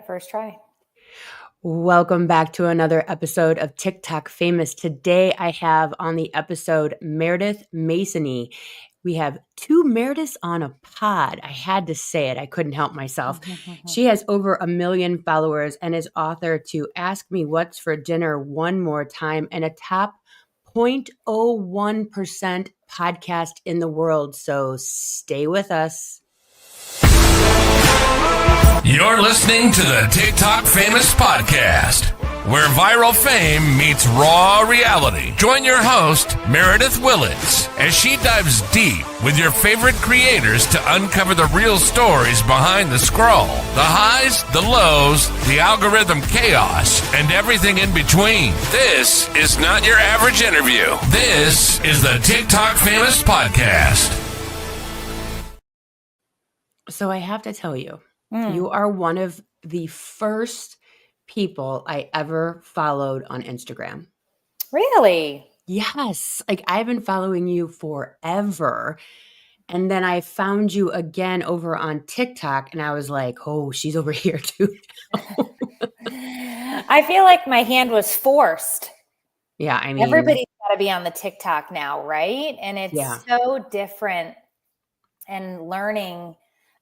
First try. Welcome back to another episode of TikTok Famous. Today I have on the episode Meredith Masony. We have two Merediths on a pod. I had to say it. I couldn't help myself. She has over 1 million followers and is author to Ask Me What's for Dinner One More Time and a top 0.01% podcast in the world. So stay with us. You're listening to the TikTok Famous Podcast, where viral fame meets raw reality. Join your host, Meredith Willits, as she dives deep with your favorite creators to uncover the real stories behind the scroll, the highs, the lows, the algorithm chaos, and everything in between. This is not your average interview. This is the TikTok Famous Podcast. So I have to tell you, you are one of the first people I ever followed on Instagram. Really? Yes. Like I've been following you forever. And then I found you again over on TikTok and I was like, oh, she's over here too. I feel like my hand was forced. Yeah, I mean, everybody's got to be on the TikTok now, right? And it's so different. And learning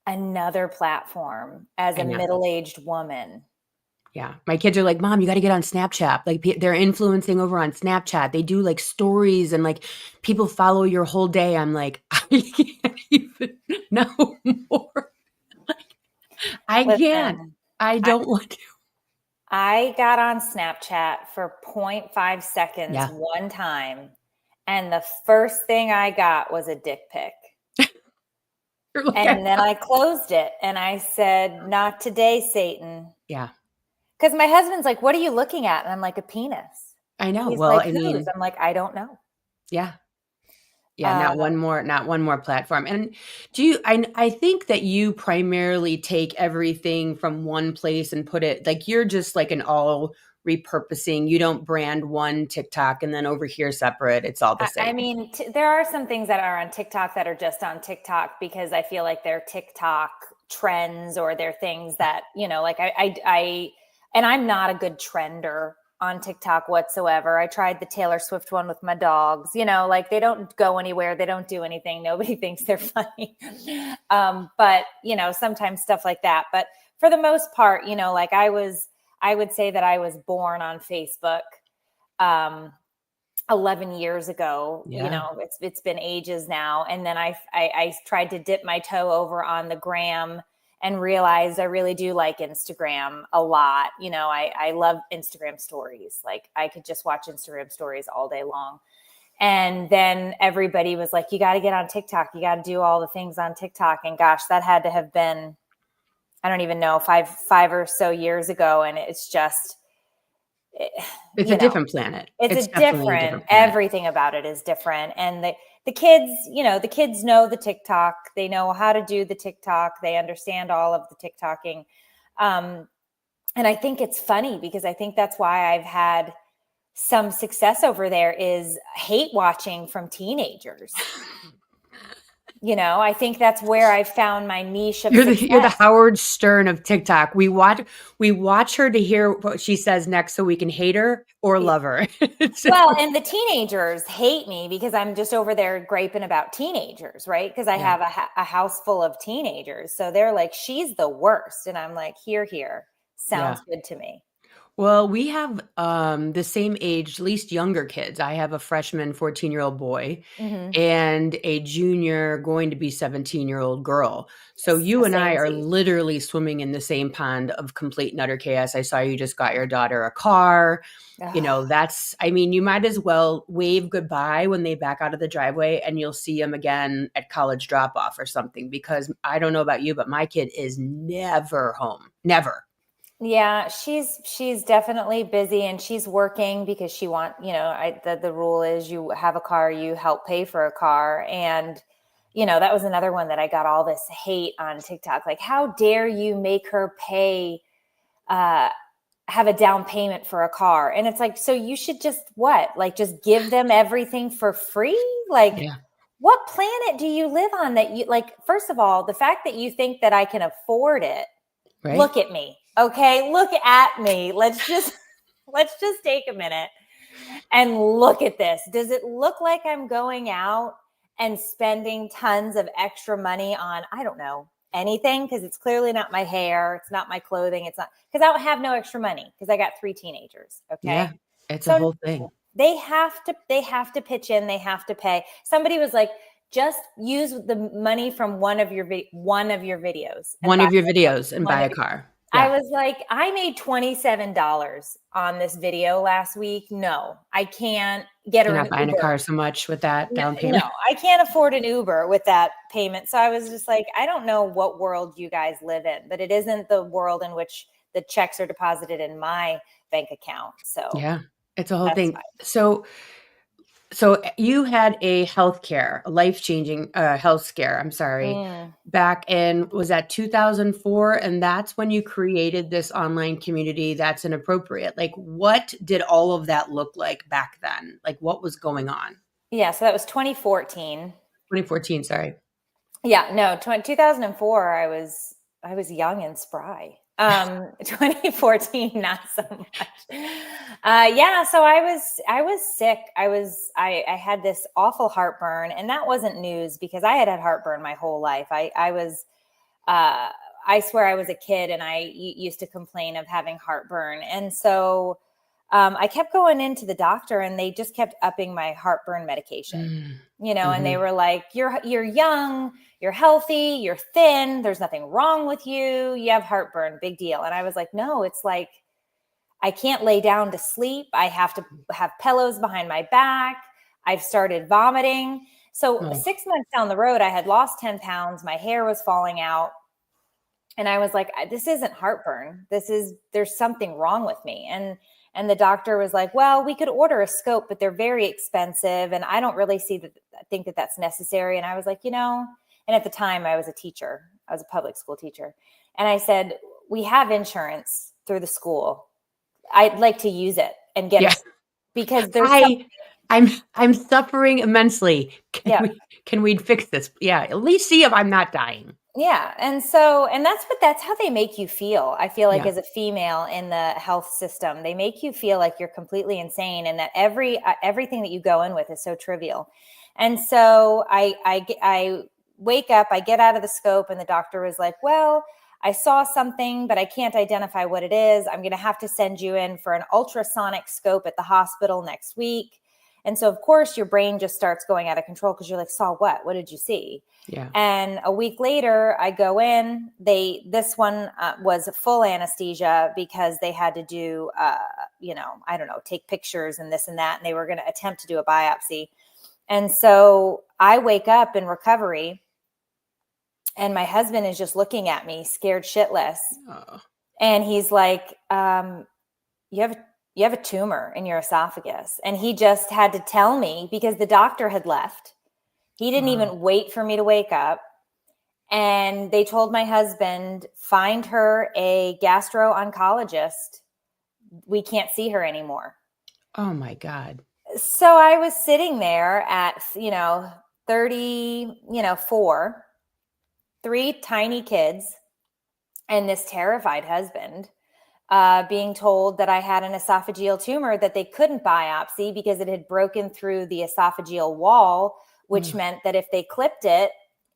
another platform as a middle-aged woman. Yeah. My kids are like, Mom, you got to get on Snapchat. Like they're influencing over on Snapchat. They do like stories and like people follow your whole day. I'm like, I can't even no more. Can't. I don't want to. I got on Snapchat for 0.5 seconds one time. And the first thing I got was a dick pic. And then I closed it and I said, not today, Satan. Yeah. Because my husband's like, what are you looking at? And I'm like, a penis. I know. He's well, like, I mean, I'm like, I don't know. Yeah. Yeah. Not one more platform. And I think that you primarily take everything from one place and put it like, you're just like an all repurposing. You don't brand one TikTok and then over here separate. It's all the same. I mean, there are some things that are on TikTok that are just on TikTok because I feel like they're TikTok trends or they're things that, like and I'm not a good trender on TikTok whatsoever. I tried the Taylor Swift one with my dogs, like they don't go anywhere. They don't do anything. Nobody thinks they're funny. But, sometimes stuff like that. But for the most part, like I would say that I was born on Facebook 11 years ago. It's been ages now. And then I tried to dip my toe over on the gram and realized I really do like Instagram a lot. I love Instagram stories. Like I could just watch Instagram stories all day long. And then everybody was like, you got to get on TikTok. You got to do all the things on TikTok. And gosh, that had to have been, I don't even know, five or so years ago. And it's just, it's a different planet. It's different. Everything about it is different. And the kids, the kids know the TikTok. They know how to do the TikTok. They understand all of the TikToking. And I think it's funny because I think that's why I've had some success over there is hate watching from teenagers. I think that's where I found my niche of success. You're the Howard Stern of TikTok. We watch her to hear what she says next so we can hate her or love her. Well, and the teenagers hate me because I'm just over there griping about teenagers, right? Because I have a house full of teenagers. So they're like, she's the worst. And I'm like, here. Sounds good to me. Well, we have the same age, at least younger kids. I have a freshman 14-year-old boy and a junior going to be 17-year-old girl. So you and I are literally swimming in the same pond of complete and utter chaos. I saw you just got your daughter a car. You might as well wave goodbye when they back out of the driveway and you'll see them again at college drop off or something, because I don't know about you, but my kid is never home. Never. Yeah, she's definitely busy and she's working because she the rule is you have a car, you help pay for a car. And, that was another one that I got all this hate on TikTok. Like, how dare you make her pay, have a down payment for a car? And it's like, so you should just just give them everything for free? What planet do you live on that you first of all, the fact that you think that I can afford it, right? Look at me. Okay, look at me. Let's just take a minute and look at this. Does it look like I'm going out and spending tons of extra money on, I don't know, anything? Because it's clearly not my hair. It's not my clothing. It's not, because I don't have no extra money because I got 3 teenagers. Okay. Yeah, it's a So whole thing. they have to pitch in. They have to pay. Somebody was like, just use the money from one of your videos. One of your videos and buy a car. I was like, I made $27 on this video last week. No, I can't get You're her not buying a car so much with that down payment. No, I can't afford an Uber with that payment. So I was just like, I don't know what world you guys live in, but it isn't the world in which the checks are deposited in my bank account. So yeah, it's a whole thing. Fine. So you had a life-changing health scare, I'm sorry, back in, was that 2004? And that's when you created this online community that's Inappropriate. Like, what did all of that look like back then? Like, what was going on? Yeah, so that was 2014. 2014, sorry. Yeah, no, 2004, I was young and spry. 2014, not so much. Yeah, so I was sick. I had this awful heartburn, and that wasn't news because I had heartburn my whole life. I swear I was a kid and I used to complain of having heartburn. And so I kept going into the doctor and they just kept upping my heartburn medication, and they were like, you're young, you're healthy, you're thin, there's nothing wrong with you. You have heartburn, big deal. And I was like, no, it's like, I can't lay down to sleep. I have to have pillows behind my back. I've started vomiting. So 6 months down the road, I had lost 10 pounds. My hair was falling out. And I was like, this isn't heartburn. There's something wrong with me. And the doctor was like, well, we could order a scope, but they're very expensive. And I don't really think that that's necessary. And I was like, and at the time I was a teacher. I was a public school teacher. And I said, we have insurance through the school. I'd like to use it and get it because I'm suffering immensely. Can we fix this? Yeah. At least see if I'm not dying. Yeah. And that's how they make you feel. I feel like as a female in the health system, they make you feel like you're completely insane and that everything that you go in with is so trivial. And so I wake up, I get out of the scope and the doctor was like, well, I saw something, but I can't identify what it is. I'm going to have to send you in for an ultrasonic scope at the hospital next week. And so, of course, your brain just starts going out of control because you're like, saw what? What did you see? Yeah. And a week later, I go in. This one was full anesthesia because they had to do, I don't know, take pictures and this and that. And they were going to attempt to do a biopsy. And so I wake up in recovery and my husband is just looking at me scared shitless. Oh. And he's like, you have a tumor in your esophagus. And he just had to tell me because the doctor had left. He didn't even wait for me to wake up. And they told my husband, find her a gastro-oncologist. We can't see her anymore. Oh my God. So I was sitting there at, 34, 3 tiny kids and this terrified husband. Being told that I had an esophageal tumor that they couldn't biopsy because it had broken through the esophageal wall, which meant that if they clipped it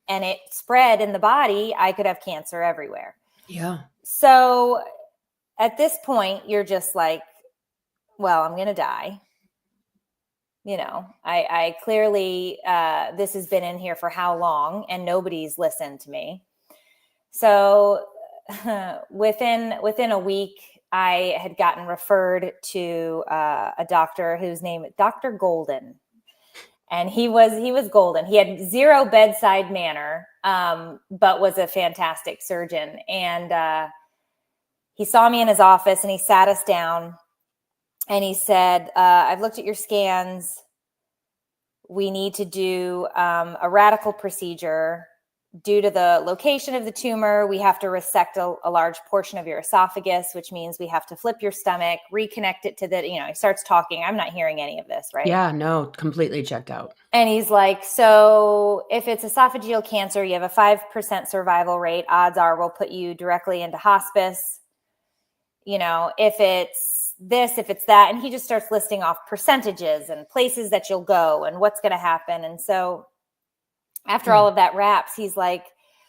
and it spread in the body, I could have cancer everywhere. Yeah. So at this point, you're just like, well, I'm going to die. I clearly, this has been in here for how long and nobody's listened to me. So within a week, I had gotten referred to a doctor whose name is Dr. Golden, and he was golden. He had zero bedside manner, but was a fantastic surgeon. And he saw me in his office, and he sat us down, and he said, "I've looked at your scans. We need to do a radical procedure." Due to the location of the tumor, we have to resect a large portion of your esophagus, which means we have to flip your stomach, reconnect it to he starts talking. I'm not hearing any of this, right? Yeah, no, completely checked out. And he's like, so if it's esophageal cancer, you have a 5% survival rate. Odds are we'll put you directly into hospice. if it's this, if it's that. And he just starts listing off percentages and places that you'll go and what's going to happen. And so after all of that wraps, he's like,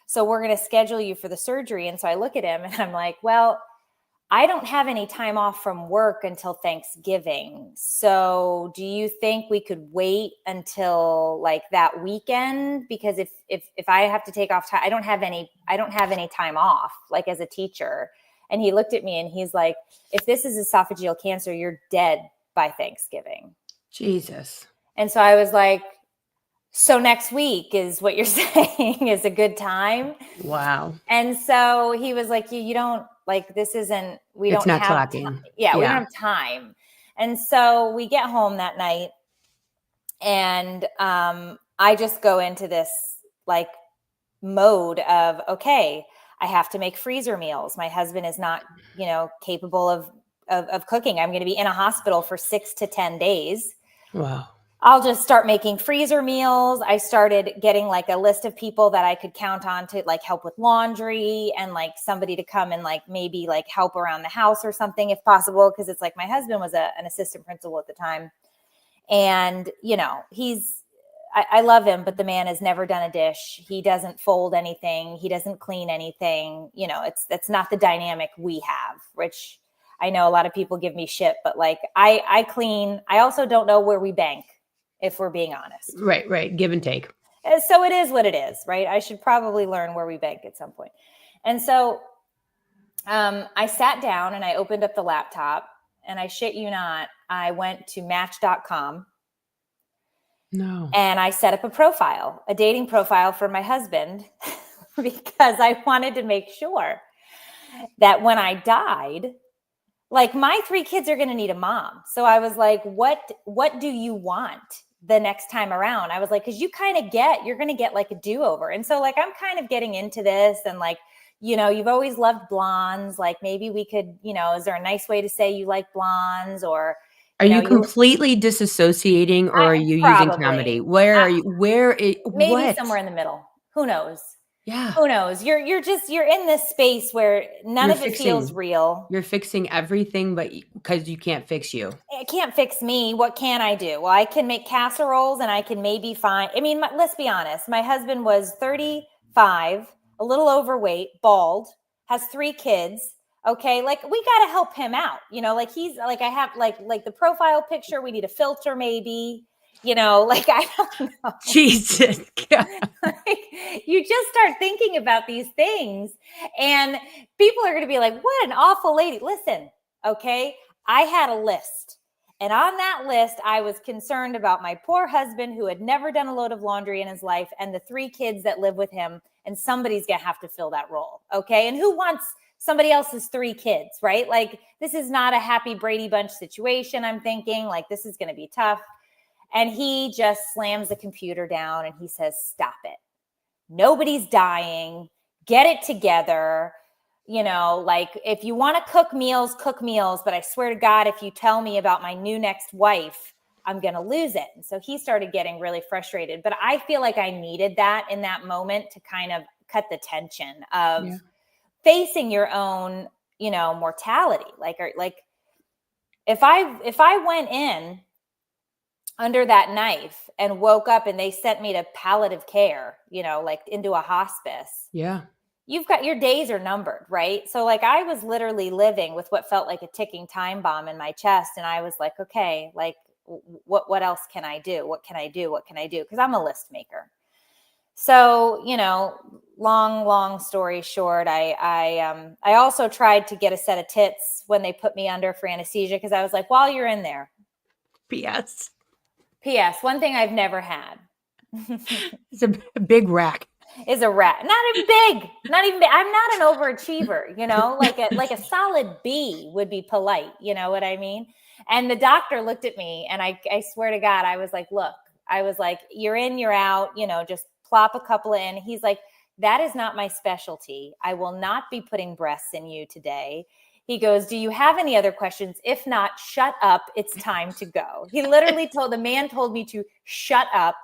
so we're going to schedule you for the surgery. And so I look at him and I'm like, well, I don't have any time off from work until Thanksgiving. So do you think we could wait until like that weekend? Because if I have to take off time, I don't have any time off, like as a teacher. And he looked at me and he's like, if this is esophageal cancer, you're dead by Thanksgiving. Jesus. And so I was like, so next week is what you're saying is a good time. Wow. And so he was like, you don't like, this isn't, we It's don't not have talking. we don't have time. And so we get home that night and I just go into this like mode of, okay, I have to make freezer meals. My husband is not, capable of cooking. I'm going to be in a hospital for 6 to 10 days. Wow. I'll just start making freezer meals. I started getting like a list of people that I could count on to like help with laundry and like somebody to come and like maybe like help around the house or something if possible. Cause it's like my husband was an assistant principal at the time. And, I love him, but the man has never done a dish. He doesn't fold anything. He doesn't clean anything. That's not the dynamic we have, which I know a lot of people give me shit, but like I clean. I also don't know where we bank, if we're being honest. Right. Give and take. So it is what it is, right? I should probably learn where we bank at some point. And so I sat down and I opened up the laptop and I shit you not, I went to match.com. No. And I set up a dating profile for my husband because I wanted to make sure that when I died, like my 3 kids are going to need a mom. So I was like, what do you want the next time around? I was like, cause you're going to get like a do-over. And so like, I'm kind of getting into this and like, you've always loved blondes. Like maybe we could, is there a nice way to say you like blondes or, are you completely disassociating or are you using comedy? Where are you? Maybe what? Somewhere in the middle. Who knows? Yeah. Who knows? You're in this space where none of it feels real. You're fixing everything, but because you can't fix you. It can't fix me. What can I do? Well, I can make casseroles and I can maybe find, let's be honest. My husband was 35, a little overweight, bald, has 3 kids. Okay. Like we got to help him out, like he's like, I have like the profile picture. We need a filter maybe, like, I don't know. Jesus. Like, you just start thinking about these things and people are going to be like, what an awful lady. Listen. Okay. I had a list and on that list, I was concerned about my poor husband who had never done a load of laundry in his life and the 3 kids that live with him. And somebody's going to have to fill that role. Okay. And who wants somebody else's 3 kids, right? Like this is not a happy Brady Bunch situation. I'm thinking like, this is going to be tough. And he just slams the computer down and he says, stop it. Nobody's dying. Get it together. Like if you want to cook meals. But I swear to God, if you tell me about my new next wife, I'm going to lose it. And so he started getting really frustrated. But I feel like I needed that in that moment to kind of cut the tension of facing your own, mortality. Like if I went in under that knife and woke up and they sent me to palliative care, like into a hospice. Yeah. You've got your days are numbered, right? So like I was literally living with what felt like a ticking time bomb in my chest. And I was like, okay, like what else can I do? What can I do? What can I do? Because I'm a list maker. So, long story short, I also tried to get a set of tits when they put me under for anesthesia because I was like, while you're in there. P.S. One thing I've never had. It's a big rack. Is a rat. Not even big. I'm not an overachiever, like a solid B would be polite. You know what I mean? And the doctor looked at me and I swear to God, I was like, look, you're in, you're out, just plop a couple in. He's like, that is not my specialty. I will not be putting breasts in you today. He goes, do you have any other questions? If not, shut up. It's time to go. He literally told me to shut up.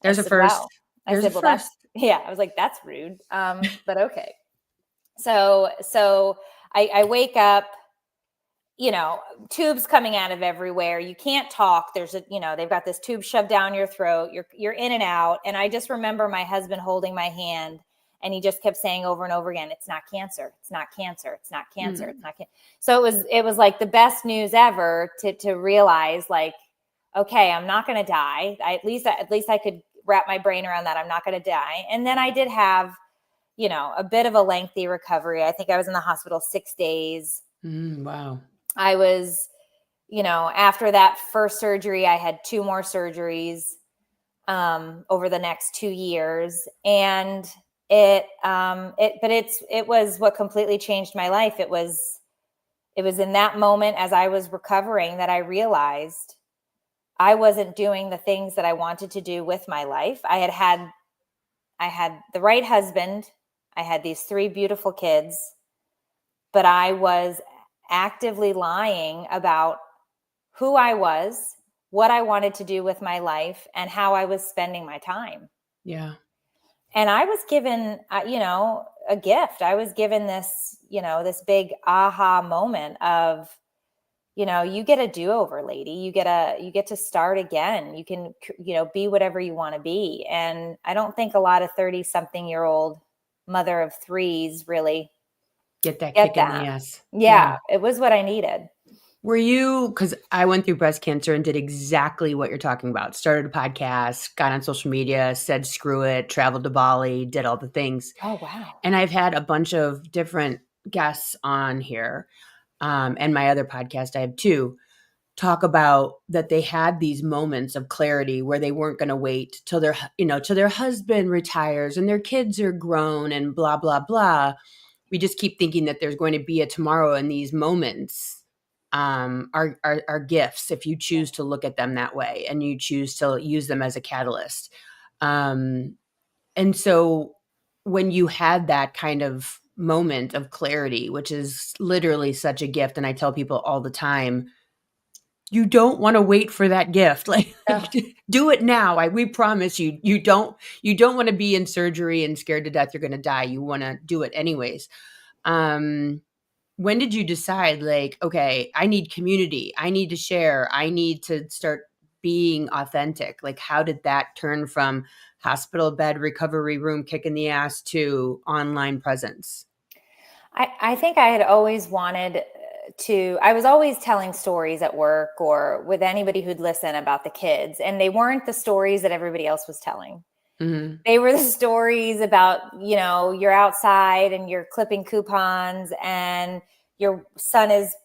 There's a first. Wow. I said, well, I was like, that's rude. But okay. So I wake up, tubes coming out of everywhere. You can't talk. There's they've got this tube shoved down your throat. You're in and out. And I just remember my husband holding my hand, and he just kept saying over and over again, "It's not cancer. It's not cancer. It's not cancer. It's not cancer." So it was like the best news ever to realize, like, okay, I'm not going to die. At least I could wrap my brain around that. I'm not going to die. And then I did have, a bit of a lengthy recovery. I think I was in the hospital 6 days. Wow. I was, after that first surgery, I had 2 more surgeries over the next 2 years. And it was what completely changed my life. It was in that moment, as I was recovering, that I realized I wasn't doing the things that I wanted to do with my life. I had the right husband. I had these 3 beautiful kids, but I was actively lying about who I was, what I wanted to do with my life, and how I was spending my time. Yeah. And I was given, a gift. I was given this, this big aha moment of, you get a do-over, lady. You get to start again. You can, be whatever you want to be. And I don't think a lot of 30-something-year-old mother of 3s really Get that get kick in that. the ass. Yeah, it was what I needed. Were you, because I went through breast cancer and did exactly what you're talking about. Started a podcast, got on social media, said screw it, traveled to Bali, did all the things. Oh, wow. And I've had a bunch of different guests on here. And my other podcast, I have 2, talk about that they had these moments of clarity where they weren't going to wait till their husband retires and their kids are grown and blah, blah, blah. We just keep thinking that there's going to be a tomorrow, and these moments are gifts if you choose to look at them that way and you choose to use them as a catalyst. And so when you had that kind of moment of clarity, which is literally such a gift, and I tell people all the time, you don't want to wait for that gift. Like, do it now. We promise you, you don't want to be in surgery and scared to death you're going to die. You want to do it anyways. When did you decide, like, okay, I need community, I need to share, I need to start being authentic? Like, how did that turn from hospital bed, recovery room, kick in the ass to online presence? I think I had always wanted I was always telling stories at work or with anybody who'd listen about the kids, and they weren't the stories that everybody else was telling. Mm-hmm. They were the stories about, you're outside and you're clipping coupons and your son is,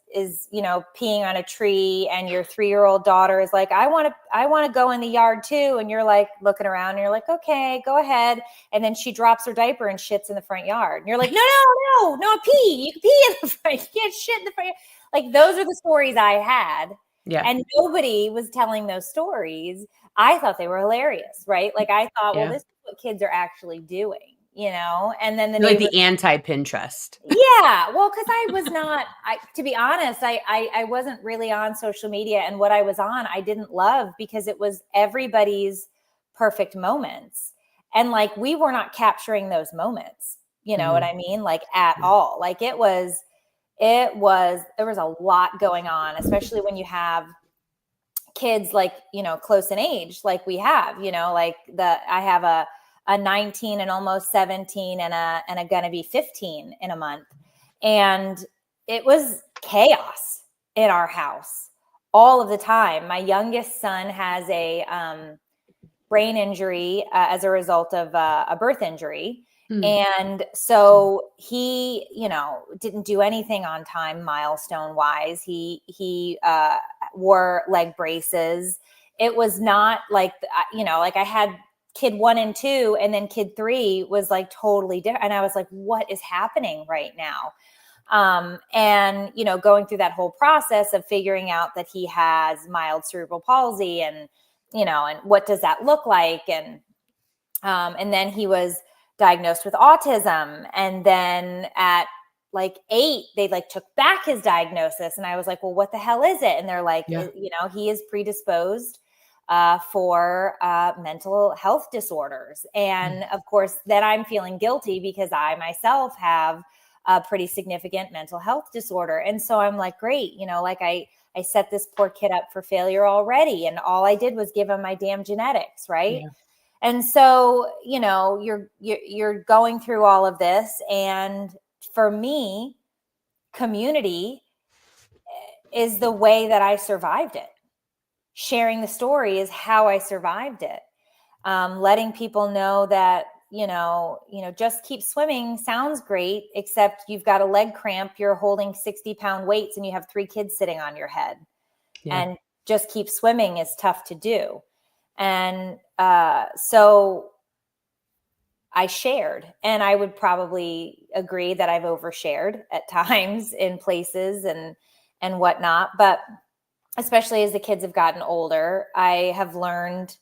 peeing on a tree, and your 3-year-old daughter is like, I want to go in the yard too. And you're like looking around and you're like, okay, go ahead. And then she drops her diaper and shits in the front yard. And you're like, no, pee. You can pee in the front. You can't shit in the front yard. Like, those are the stories I had. Yeah. And nobody was telling those stories. I thought they were hilarious, right? Like, I thought, well, this is what kids are actually doing, and then like the anti-Pinterest. Yeah. Well, cause I was not, to be honest, I wasn't really on social media, and what I was on, I didn't love, because it was everybody's perfect moments. And like, we were not capturing those moments, what I mean? Like, at all. Like, there was a lot going on, especially when you have kids, like, close in age, like we have, like I have a 19 and almost 17 and a gonna be 15 in a month. And it was chaos in our house all of the time. My youngest son has a brain injury as a result of a birth injury. And so he, didn't do anything on time, milestone wise. He wore leg braces. It was not like, like I had kid 1 and 2, and then kid 3 was like totally different. And I was like, what is happening right now? And, going through that whole process of figuring out that he has mild cerebral palsy, and, and what does that look like? And then he was diagnosed with autism. And then at like 8, they like took back his diagnosis. And I was like, well, what the hell is it? And they're like, he is predisposed for mental health disorders. And of course, then I'm feeling guilty because I myself have a pretty significant mental health disorder. And so I'm like, great, like I set this poor kid up for failure already. And all I did was give him my damn genetics. Right. Yeah. And so, you're going through all of this. And for me, community is the way that I survived it. Sharing the story is how I survived it. Letting people know that, just keep swimming sounds great, except you've got a leg cramp, you're holding 60-pound weights and you have 3 kids sitting on your head. Yeah. And just keep swimming is tough to do. And so I shared, and I would probably agree that I've overshared at times in places and whatnot. But especially as the kids have gotten older, I have learned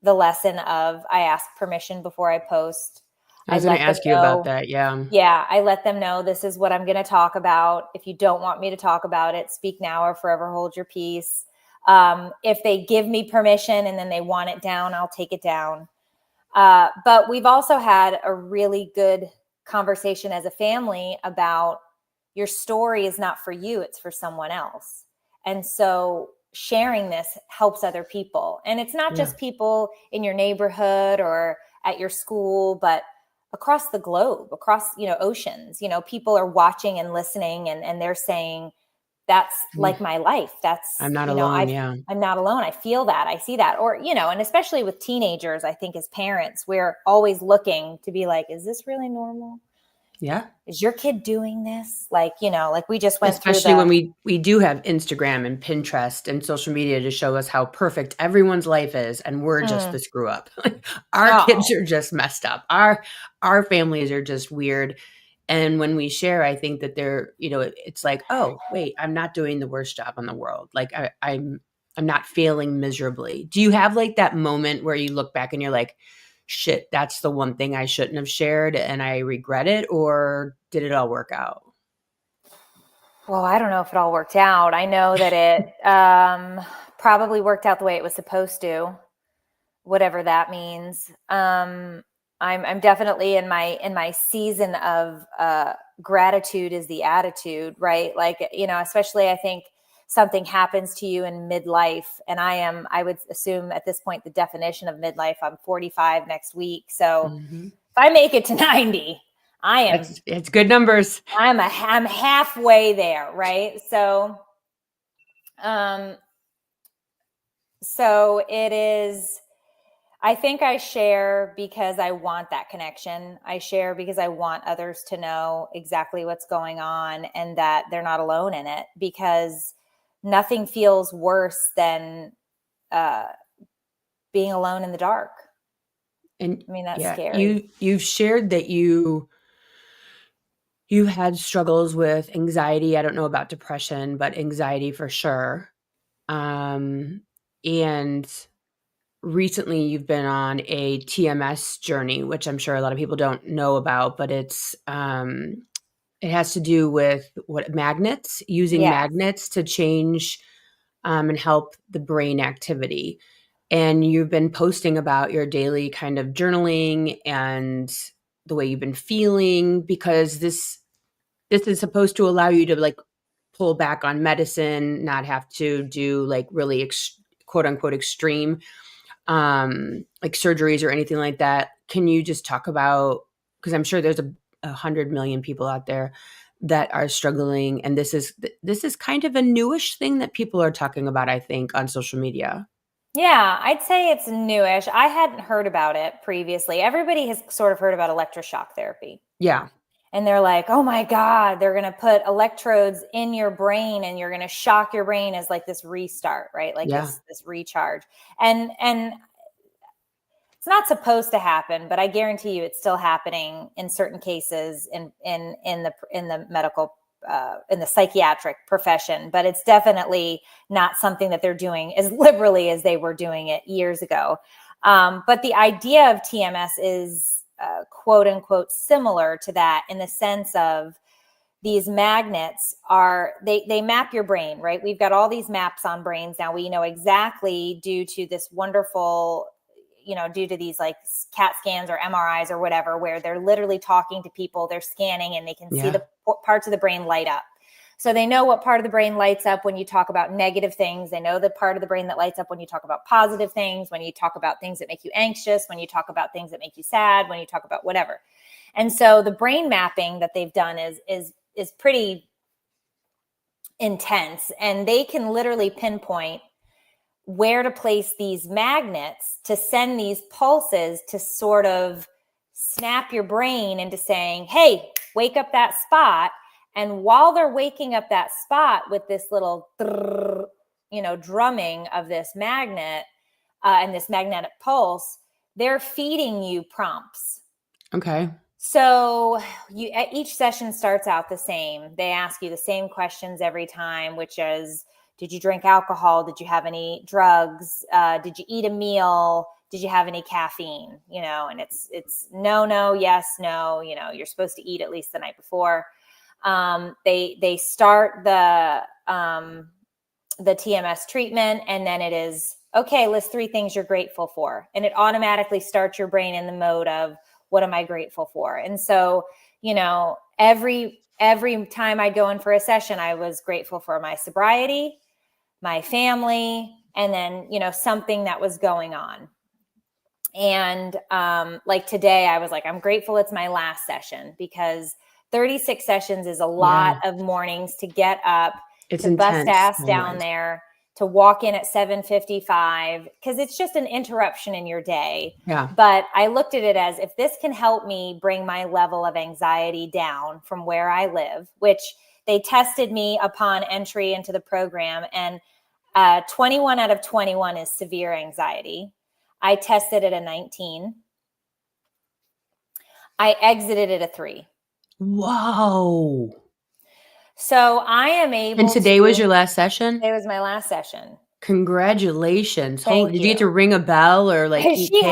the lesson of I ask permission before I post. I was going to ask you about that. Yeah. Yeah. I let them know this is what I'm going to talk about. If you don't want me to talk about it, speak now or forever hold your peace. If they give me permission and then they want it down, I'll take it down. But we've also had a really good conversation as a family about your story is not for you, it's for someone else. And so sharing this helps other people. And it's not just people in your neighborhood or at your school, but across the globe, across, oceans, people are watching and listening and they're saying, that's like my life. I'm not alone. I'm not alone. I feel that. I see that. Or, and especially with teenagers, I think as parents, we're always looking to be like, is this really normal? Yeah. Is your kid doing this? Like we just went especially when we do have Instagram and Pinterest and social media to show us how perfect everyone's life is. And we're just the screw up. Our kids are just messed up. Our families are just weird. And when we share, I think that they're, it's like, oh, wait, I'm not doing the worst job in the world. Like I'm not failing miserably. Do you have like that moment where you look back and you're like, shit, that's the one thing I shouldn't have shared and I regret it? Or did it all work out? Well, I don't know if it all worked out. I know that it probably worked out the way it was supposed to, whatever that means. I'm definitely in my season of gratitude is the attitude, right? Like, especially I think something happens to you in midlife, and I would assume at this point the definition of midlife. I'm 45 next week, so if I make it to 90, I am. It's good numbers. I'm halfway there, right? So, so it is. I think I share because I want that connection. I share because I want others to know exactly what's going on and that they're not alone in it, because nothing feels worse than being alone in the dark. And I mean, that's scary. You've shared that you had struggles with anxiety. I don't know about depression, but anxiety for sure. And recently you've been on a TMS journey, which I'm sure a lot of people don't know about, but it has to do with magnets, using magnets to change and help the brain activity. And you've been posting about your daily kind of journaling and the way you've been feeling, because this is supposed to allow you to like pull back on medicine, not have to do like really quote unquote extreme like surgeries or anything like that. Can you just talk about, because I'm sure there's 100 million people out there that are struggling, and this is kind of a newish thing that people are talking about, I think, on social media. Yeah, I'd say it's newish. I hadn't heard about it previously. Everybody has sort of heard about electroshock therapy. Yeah. And they're like, oh my God, they're going to put electrodes in your brain and you're going to shock your brain as like this restart, right? Like this recharge. And it's not supposed to happen, but I guarantee you it's still happening in certain cases in the medical, in the psychiatric profession, but it's definitely not something that they're doing as liberally as they were doing it years ago. But the idea of TMS is quote unquote similar to that, in the sense of these magnets they map your brain, right? We've got all these maps on brains now. We know exactly, due to this wonderful, due to these like CAT scans or MRIs or whatever, where they're literally talking to people, they're scanning and they can see the parts of the brain light up. So they know what part of the brain lights up when you talk about negative things. They know the part of the brain that lights up when you talk about positive things, when you talk about things that make you anxious, when you talk about things that make you sad, when you talk about whatever. And so the brain mapping that they've done is pretty intense, and they can literally pinpoint where to place these magnets to send these pulses to sort of snap your brain into saying, hey, wake up that spot. And while they're waking up that spot with this little, drumming of this magnet and this magnetic pulse, they're feeding you prompts. Okay. So each session starts out the same. They ask you the same questions every time, which is, did you drink alcohol? Did you have any drugs? Did you eat a meal? Did you have any caffeine? And it's no, yes, no. You're supposed to eat at least the night before. They start the TMS treatment, and then it is, okay, list 3 things you're grateful for. And it automatically starts your brain in the mode of, what am I grateful for? And so, every time I'd go in for a session, I was grateful for my sobriety, my family, and then, something that was going on. And like today, I was like, I'm grateful it's my last session, because 36 sessions is a lot of mornings to get up, it's to intense. bust ass down there, to walk in at 7:55, because it's just an interruption in your day. Yeah. But I looked at it as, if this can help me bring my level of anxiety down from where I live, which they tested me upon entry into the program, and 21 out of 21 is severe anxiety. I tested at a 19. I exited at a 3. Whoa. So I am able And today was your last session? It was my last session. Congratulations. Thank Did you get you. to ring a bell or like eat She cake?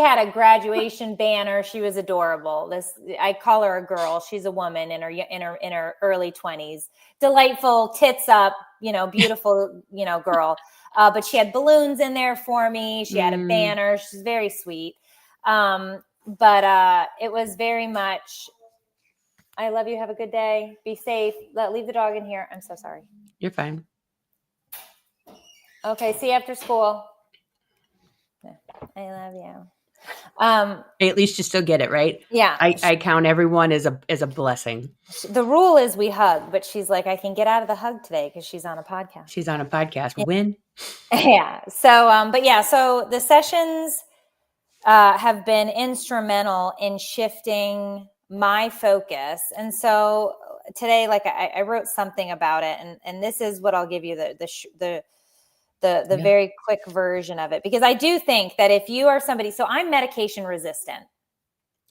had a graduation banner. She was adorable. I call her a girl. She's a woman in her early 20s. Delightful, tits up, beautiful, girl. But she had balloons in there for me. She had a banner. She's very sweet. But it was very much, I love you. Have a good day. Be safe. Leave the dog in here. I'm so sorry. You're fine. Okay. See you after school. I love you. At least you still get it, right? Yeah. I count everyone as a blessing. The rule is we hug, but she's like, I can get out of the hug today because she's on a podcast. She's on a podcast. Win. Yeah. So, so the sessions have been instrumental in shifting my focus. And so today, like I wrote something about it, and this is what I'll give you the very quick version of it, because I do think that if you are somebody, so I'm medication resistant.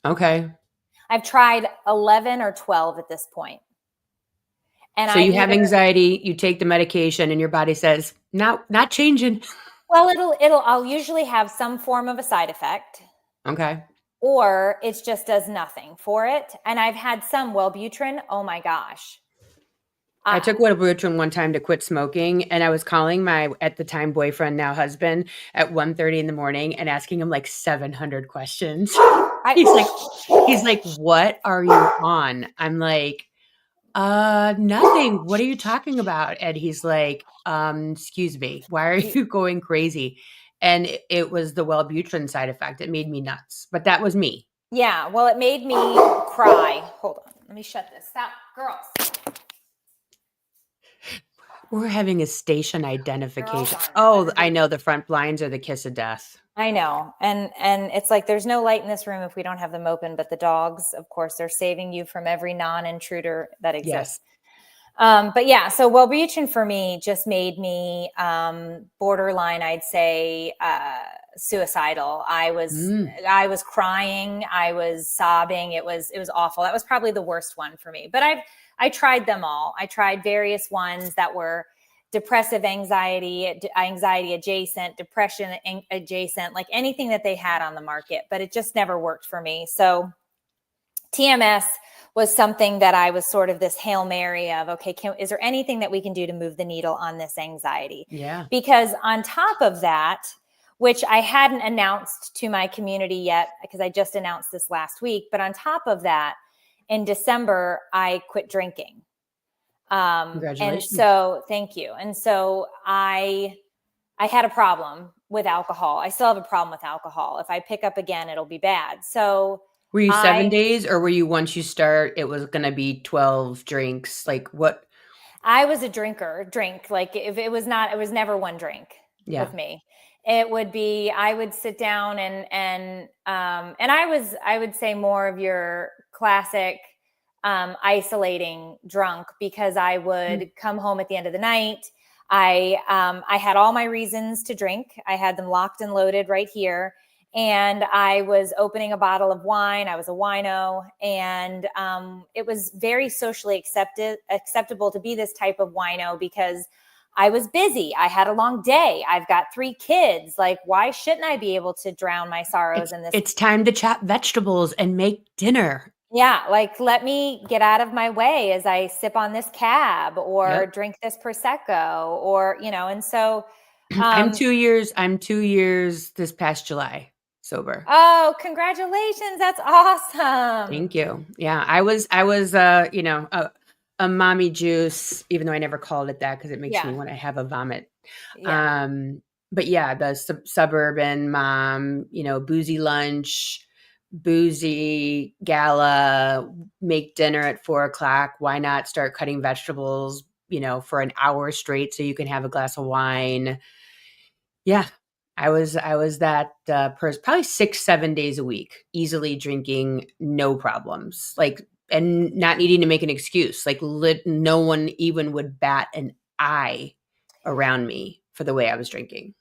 Okay. I've tried 11 or 12 at this point. And so you have anxiety, you take the medication, and your body says, "No, not changing." Well, I'll usually have some form of a side effect. Okay. Or it just does nothing for it. And I've had some Wellbutrin. Oh my gosh. I took Wellbutrin one time to quit smoking, and I was calling my, at the time, boyfriend, now husband, at 1:30 in the morning and asking him like 700 questions. He's like, what are you on? I'm like, nothing. What are you talking about? And he's like, excuse me, why are you going crazy? And it was the Wellbutrin side effect. It made me nuts, but that was me. Yeah. Well, it made me cry. Hold on. Let me shut this. Stop, girls. We're having a station identification. Oh, I know. The front blinds are the kiss of death. I know. And it's like, there's no light in this room if we don't have them open, but the dogs, of course, they're saving you from every non-intruder that exists. Yes. But yeah, so Wellbutrin for me just made me borderline, I'd say, suicidal. I was crying. I was sobbing. It was awful. That was probably the worst one for me, but I tried them all. I tried various ones that were depressive anxiety adjacent, depression adjacent, like anything that they had on the market, but it just never worked for me. So TMS was something that I was sort of this Hail Mary of, okay, is there anything that we can do to move the needle on this anxiety? Yeah. Because on top of that, which I hadn't announced to my community yet, because I just announced this last week, but on top of that, in December, I quit drinking. And Congratulations. so thank you. And so I had a problem with alcohol. I still have a problem with alcohol. If I pick up again, it'll be bad. So were you 7 days, or were you, once you start, it was going to be 12 drinks? Like what? I was a drink. Like if it was not, it was never one drink with me. It would be, I would sit down and I would say more of your classic, isolating drunk, because I would come home at the end of the night. I had all my reasons to drink. I had them locked and loaded right here. And I was opening a bottle of wine. I was a wino, and it was very socially acceptable to be this type of wino because I was busy. I had a long day. I've got 3 kids. Like, why shouldn't I be able to drown my sorrows in this? It's time to chop vegetables and make dinner. Yeah, like, let me get out of my way as I sip on this cab or drink this Prosecco, or, and so I'm 2 years this past July sober. Oh, congratulations. That's awesome. Thank you. Yeah, I was a mommy juice, even though I never called it that because it makes me want to have a vomit. Yeah. But yeah, the suburban mom, boozy lunch, boozy gala, make dinner at 4:00. Why not start cutting vegetables, for an hour straight so you can have a glass of wine? Yeah. I was that person, probably 6-7 days a week, easily drinking, no problems, and not needing to make an excuse. Like no one even would bat an eye around me for the way I was drinking.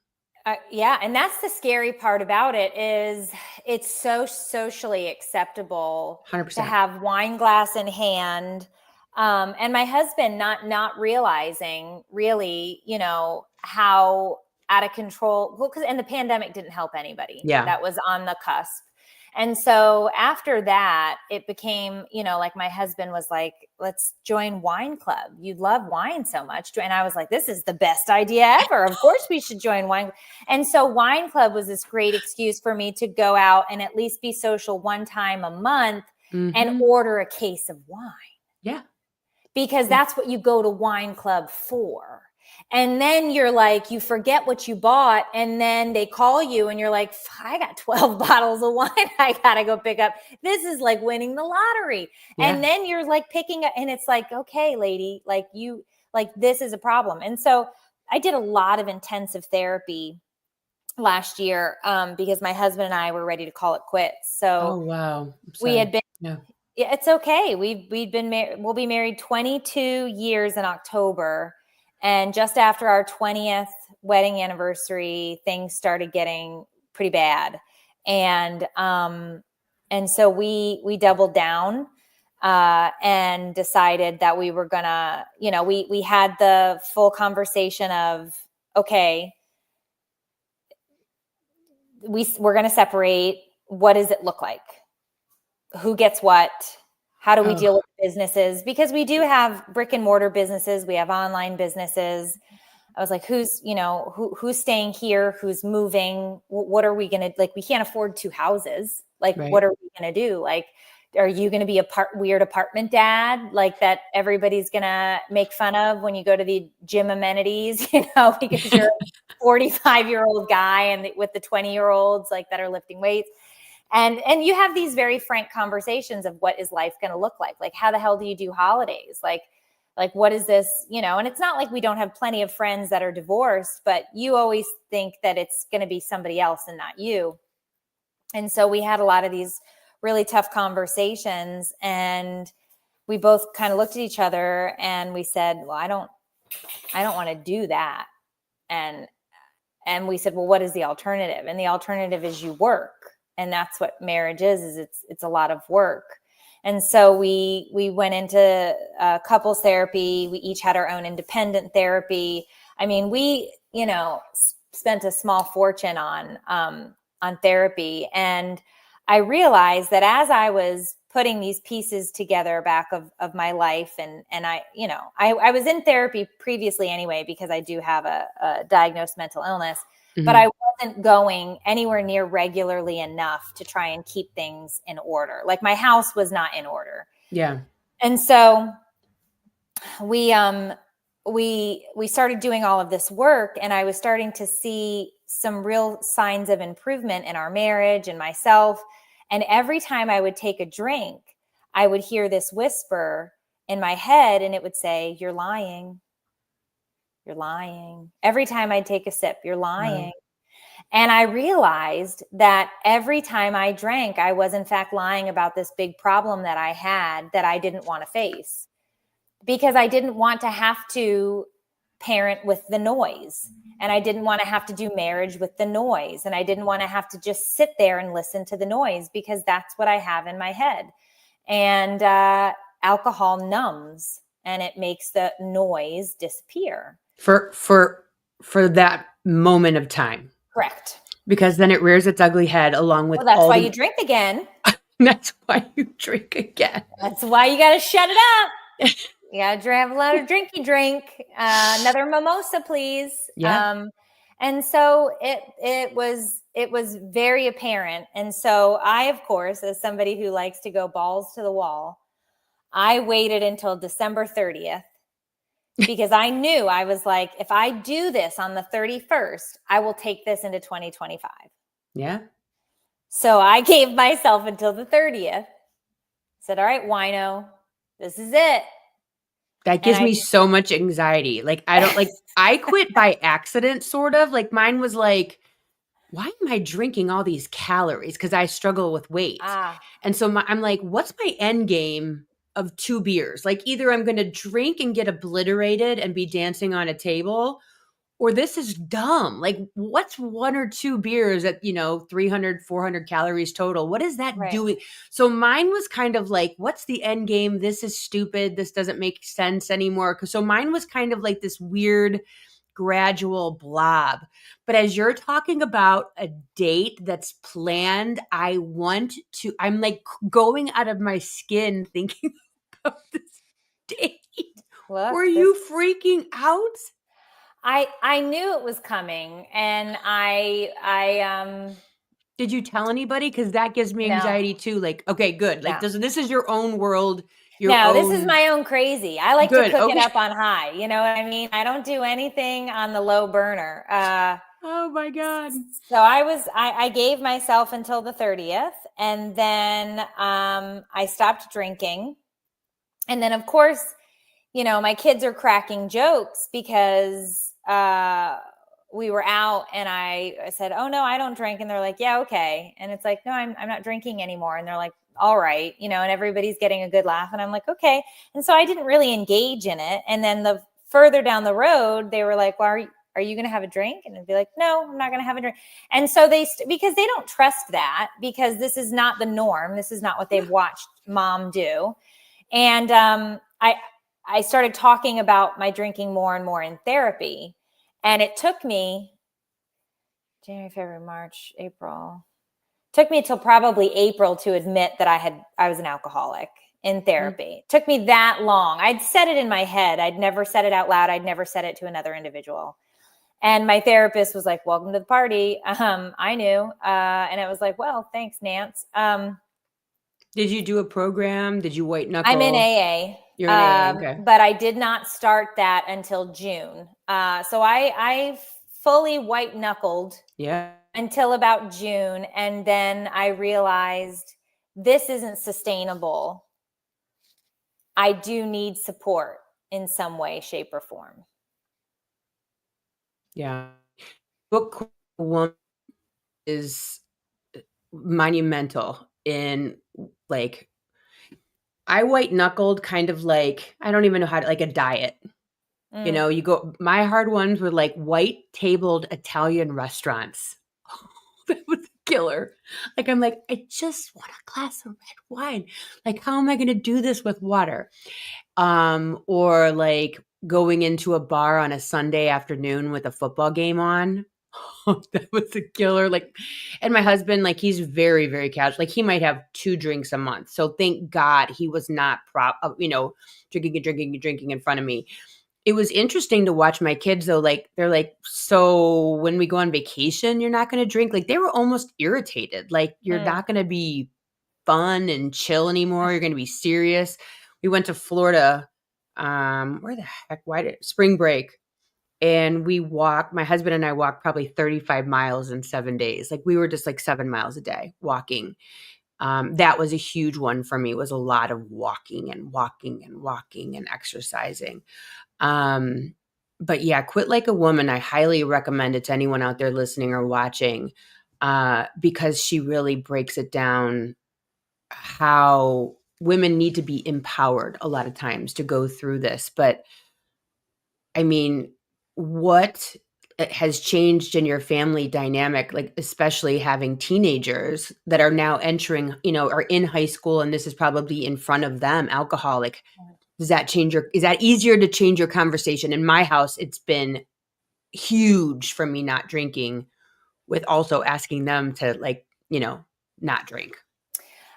Yeah. And that's the scary part about it, is it's so socially acceptable 100%. to have wine glass in hand. And my husband not realizing really, how out of control, and the pandemic didn't help anybody. Yeah. That was on the cusp. And so after that, it became, like my husband was like, let's join wine club. You love wine so much. And I was like, this is the best idea ever. Of course we should join wine. And so wine club was this great excuse for me to go out and at least be social one time a month and order a case of wine. Yeah. Because that's what you go to wine club for. And then you're like, you forget what you bought, and then they call you and you're like, I got 12 bottles of wine I gotta go pick up. This is like winning the lottery. Yeah. And then you're like picking up, and it's like, okay, lady, this is a problem. And so I did a lot of intensive therapy last year because my husband and I were ready to call it quits. So oh, wow. We had been, yeah, it's okay. We've been married. We'll be married 22 years in October. And just after our 20th wedding anniversary, things started getting pretty bad. And so we doubled down and decided that we were gonna, we had the full conversation of, okay, we're going to separate. What does it look like? Who gets what? How do we deal with businesses? Because we do have brick and mortar businesses. We have online businesses. I was like, who's staying here? Who's moving? What are we going to, we can't afford 2 houses. Right. What are we going to do? Are you going to be a weird apartment dad? That everybody's going to make fun of when you go to the gym amenities, because you're a 45-year-old guy and with the 20-year-olds that are lifting weights. And you have these very frank conversations of what is life going to look like? How the hell do you do holidays? What is this, and it's not like we don't have plenty of friends that are divorced, but you always think that it's going to be somebody else and not you. And so we had a lot of these really tough conversations, and we both kind of looked at each other and we said, well, I don't want to do that. And we said, well, what is the alternative? And the alternative is you work. And that's what marriage is it's a lot of work. And so we went into couples therapy. We each had our own independent therapy. I mean, we, spent a small fortune on therapy. And I realized that as I was putting these pieces together back of my life, and I was in therapy previously anyway, because I do have a diagnosed mental illness. But I wasn't going anywhere near regularly enough to try and keep things in order. My house was not in order. Yeah. And so we started doing all of this work, and I was starting to see some real signs of improvement in our marriage and myself. And every time I would take a drink, I would hear this whisper in my head, and it would say, "You're lying. You're lying." Every time I'd take a sip, "You're lying." And I realized that every time I drank, I was in fact lying about this big problem that I had that I didn't want to face, because I didn't want to have to parent with the noise, and I didn't want to have to do marriage with the noise, and I didn't want to have to just sit there and listen to the noise, because that's what I have in my head. And alcohol numbs, and it makes the noise disappear. For that moment of time. Correct. Because then it rears its ugly head along with Well, that's all why the you drink again. That's why you drink again. That's why you got to shut it up. You got to have a lot of drinky drink. Another mimosa, please. Yeah. And so it was very apparent. And so I, of course, as somebody who likes to go balls to the wall, I waited until December 30th, because I knew, I was like, if I do this on the 31st, I will take this into 2025. Yeah. So I gave myself until the 30th. Said, all right, wino, this is it. That gives me so much anxiety. Like, I quit by accident, sort of. Like, mine was like, why am I drinking all these calories? Because I struggle with weight. And so I'm like, what's my end game of 2 beers? Like, either I'm going to drink and get obliterated and be dancing on a table, or this is dumb. Like, what's 1 or 2 beers at, 300, 400 calories total? What is that doing? So mine was kind of like, what's the end game? This is stupid. This doesn't make sense anymore. So mine was kind of like this weird gradual blob. But as you're talking about a date that's planned, I'm like going out of my skin thinking about this date. Were you freaking out? I knew it was coming, and I Did you tell anybody? Because that gives me anxiety too. Like, okay, good. Like this is your own world. This is my own crazy. I like to cook it up on high. You know what I mean? I don't do anything on the low burner. Oh my God. So I gave myself until the 30th, and then I stopped drinking. And then, of course, my kids are cracking jokes because we were out, and I said, oh no, I don't drink. And they're like, yeah, okay. And it's like, no, I'm not drinking anymore. And they're like, all right, and everybody's getting a good laugh. And I'm like, okay. And so I didn't really engage in it. And then the further down the road, they were like, well, are you going to have a drink? And I'd be like, no, I'm not going to have a drink. And so because they don't trust that, because this is not the norm. This is not what they've watched mom do. And I started talking about my drinking more and more in therapy. And it took me January, February, March, April. It took me till probably April to admit that I was an alcoholic in therapy. Mm-hmm. It took me that long. I'd said it in my head. I'd never said it out loud. I'd never said it to another individual. And my therapist was like, welcome to the party. I knew. And it was like, well, thanks, Nance. Did you do a program? Did you white knuckle? I'm in AA. You're in AA, okay. But I did not start that until June. So I fully white knuckled until about June. And then I realized this isn't sustainable. I do need support in some way, shape, or form. Yeah. Book one is monumental in like, I white knuckled kind of like, I don't even know how to, like a diet. You go, my hard ones were like white tabled Italian restaurants. That was a killer. Like, I'm like, I just want a glass of red wine. Like, how am I going to do this with water? Or like going into a bar on a Sunday afternoon with a football game on. That was a killer. Like, and my husband, like, he's very, very casual. Like, he might have 2 drinks a month. So thank God he was not drinking in front of me. It was interesting to watch my kids though. Like, they're like, so when we go on vacation, you're not going to drink? Like, they were almost irritated. Like, you're not going to be fun and chill anymore. You're going to be serious. We went to Florida. Where the heck? Spring break. And my husband and I walked probably 35 miles in 7 days. Like we were just like 7 miles a day walking. That was a huge one for me. It was a lot of walking and exercising. But yeah, Quit Like a Woman, I highly recommend it to anyone out there listening or watching, because she really breaks it down how women need to be empowered a lot of times to go through this. But I mean, what has changed in your family dynamic, like especially having teenagers that are now entering, are in high school, and this is probably in front of them, alcoholic. Does that is that easier to change your conversation? In my house, it's been huge for me not drinking, with also asking them to not drink.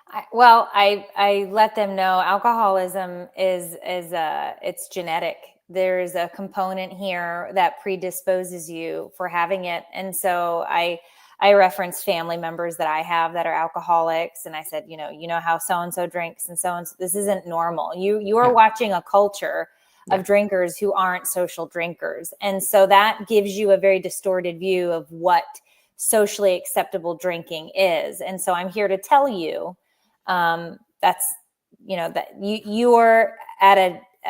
I let them know alcoholism is it's genetic. There's a component here that predisposes you for having it. And so I referenced family members that I have that are alcoholics. And I said, you know how so-and-so drinks and so-and-so, this isn't normal. You are watching a culture of drinkers who aren't social drinkers. And so that gives you a very distorted view of what socially acceptable drinking is. And so I'm here to tell you, that's, that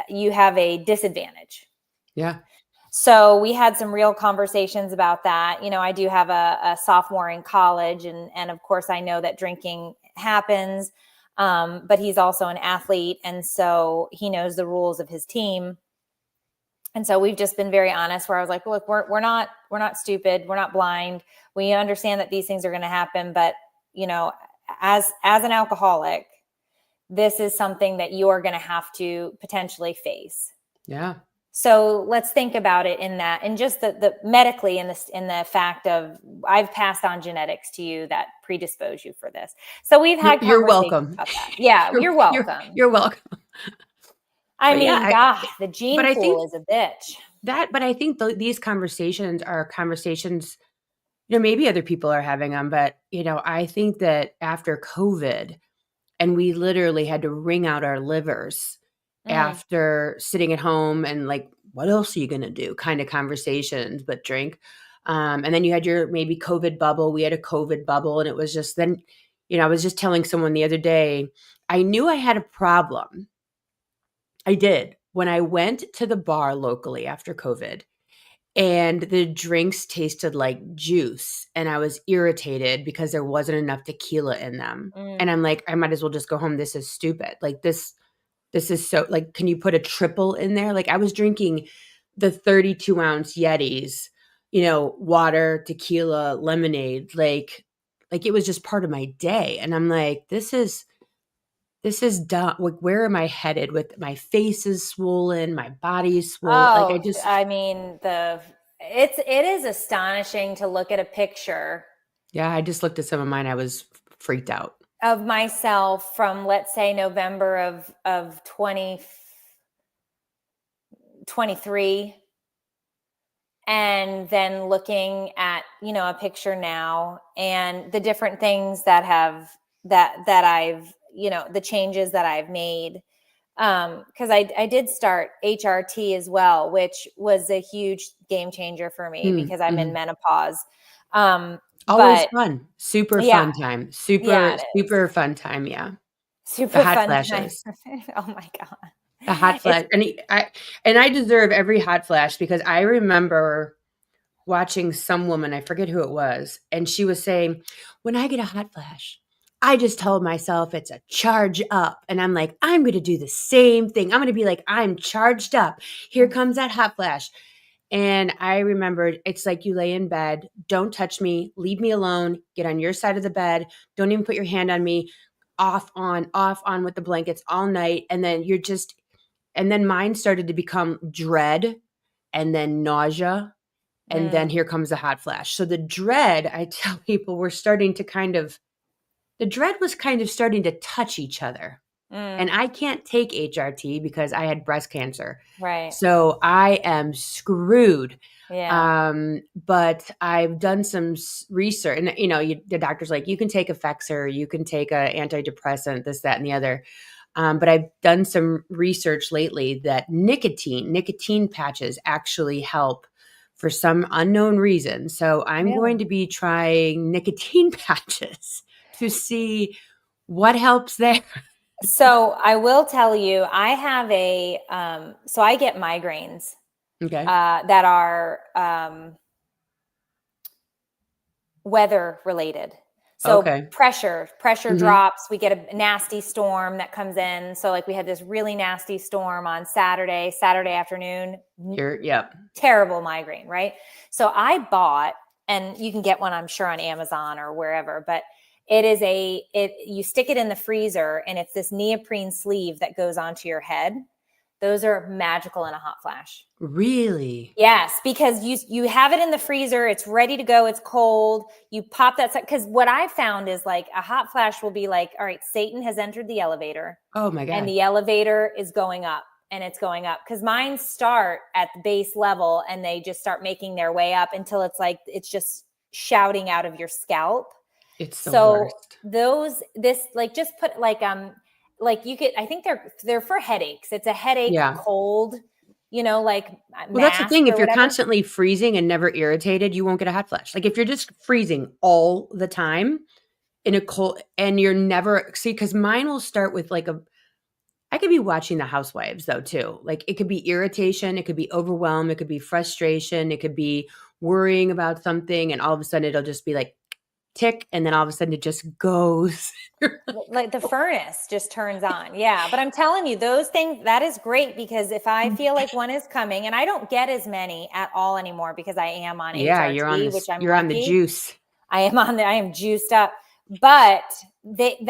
you have a disadvantage. Yeah. So we had some real conversations about that. I do have a sophomore in college, and of course I know that drinking happens, but he's also an athlete. And so he knows the rules of his team. And so we've just been very honest, where I was like, look, we're not stupid. We're not blind. We understand that these things are going to happen, but as an alcoholic, this is something that you're going to have to potentially face. Yeah. So let's think about it in that, and just the medically in the fact of I've passed on genetics to you that predispose you for this. So we've had You're conversations welcome. about that. Yeah, you're welcome. You're welcome. The gene pool is a bitch. But I think these conversations are conversations, maybe other people are having them, but, I think that after COVID, and we literally had to wring out our livers after sitting at home and like, what else are you going to do kind of conversations, but drink. And then you had your maybe COVID bubble. We had a COVID bubble. And it was just then, I was just telling someone the other day, I knew I had a problem. I did when I went to the bar locally after COVID, and the drinks tasted like juice, and I was irritated because there wasn't enough tequila in them. And I'm like, I might as well just go home. This is stupid. Like this is so, like, can you put a triple in there? Like I was drinking the 32-ounce Yetis, water, tequila, lemonade, like it was just part of my day. And I'm like, this is dumb. Like, where am I headed with my face is swollen, my body's swollen. It is astonishing to look at a picture. Yeah, I just looked at some of mine. I was freaked out. Of myself from, let's say, November of 2023, and then looking at a picture now, and the different things that I've the changes that I've made, because I did start HRT as well, which was a huge game changer for me because I'm in menopause. Always fun. Super fun time. Super fun time. Yeah. Super hot fun flashes. time. Oh my God. A hot flash. And I deserve every hot flash, because I remember watching some woman, I forget who it was, and she was saying, when I get a hot flash, I just told myself it's a charge up. And I'm like, I'm going to do the same thing. I'm going to be like, I'm charged up. Here comes that hot flash. And I remembered, it's like you lay in bed, don't touch me, leave me alone, get on your side of the bed, don't even put your hand on me, off on with the blankets all night. And then and then mine started to become dread, and then nausea. And then here comes the hot flash. So the dread, I tell people, the dread was kind of starting to touch each other. And I can't take HRT because I had breast cancer. Right. So I am screwed. Yeah. But I've done some research, and the doctor's like, you can take Effexor, you can take a antidepressant, this, that, and the other. But I've done some research lately that nicotine patches actually help for some unknown reason. So I'm going to be trying nicotine patches to see what helps there. So I will tell you, I have so I get migraines Okay. that are weather related. So Okay. pressure Mhm. drops. We get a nasty storm that comes in. So like we had this really nasty storm on Saturday afternoon. Yep. Terrible migraine, right? So I bought, and you can get one, I'm sure, on Amazon or wherever, but it is you stick it in the freezer, and it's this neoprene sleeve that goes onto your head. Those are magical in a hot flash. Really? Yes, because you have it in the freezer, it's ready to go, it's cold. You pop that, because what I found is like a hot flash will be like, all right, Satan has entered the elevator. Oh my God. And the elevator is going up, and it's going up, because mine start at the base level and they just start making their way up until it's like, it's just shouting out of your scalp. It's the So worst. just put like you could, I think they're for headaches. It's a headache, cold, like Well, that's the thing. If you're whatever. constantly freezing and never irritated, you won't get a hot flash. Like if you're just freezing all the time in a cold, and you're never, see, because mine will start with I could be watching The Housewives though too. Like it could be irritation, it could be overwhelm, it could be frustration, it could be worrying about something, and all of a sudden it'll just be like tick, and then all of a sudden it just goes. Like the furnace just turns on. Yeah. But I'm telling you, those things, that is great, because if I feel like one is coming, and I don't get as many at all anymore because I am on HRT, you're on the juice. I am juiced up. But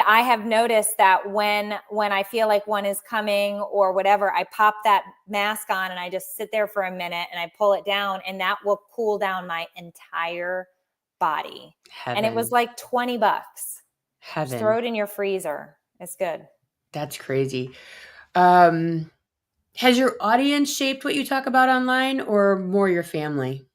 I have noticed that when I feel like one is coming or whatever, I pop that mask on and I just sit there for a minute and I pull it down, and that will cool down my entire body. Heaven. And it was like $20. Heaven. Just throw it in your freezer. It's good. That's crazy. Has your audience shaped what you talk about online, or more your family?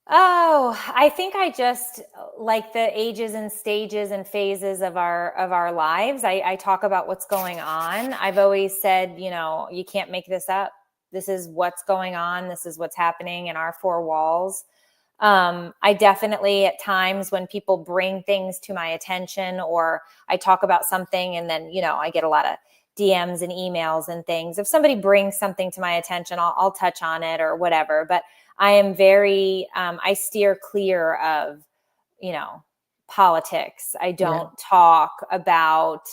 Oh, I think I just like the ages and stages and phases of our lives. I talk about what's going on. I've always said, you can't make this up. This is what's going on. This is what's happening in our four walls. I definitely, at times when people bring things to my attention, or I talk about something and then, I get a lot of DMs and emails and things. If somebody brings something to my attention, I'll touch on it or whatever. But I am very, I steer clear of, politics. I don't talk about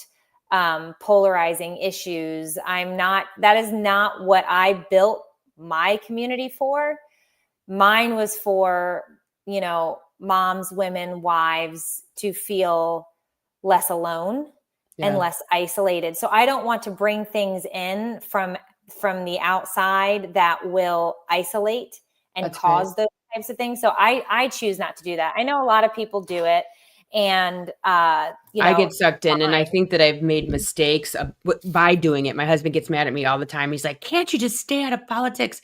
polarizing issues. That is not what I built my community for. Mine was for, moms, women, wives to feel less alone and less isolated. So I don't want to bring things in from the outside that will isolate and cause those types of things. So I choose not to do that. I know a lot of people do it, and I get sucked in, and I think that I've made mistakes by doing it. My husband gets mad at me all the time. He's like, "Can't you just stay out of politics?"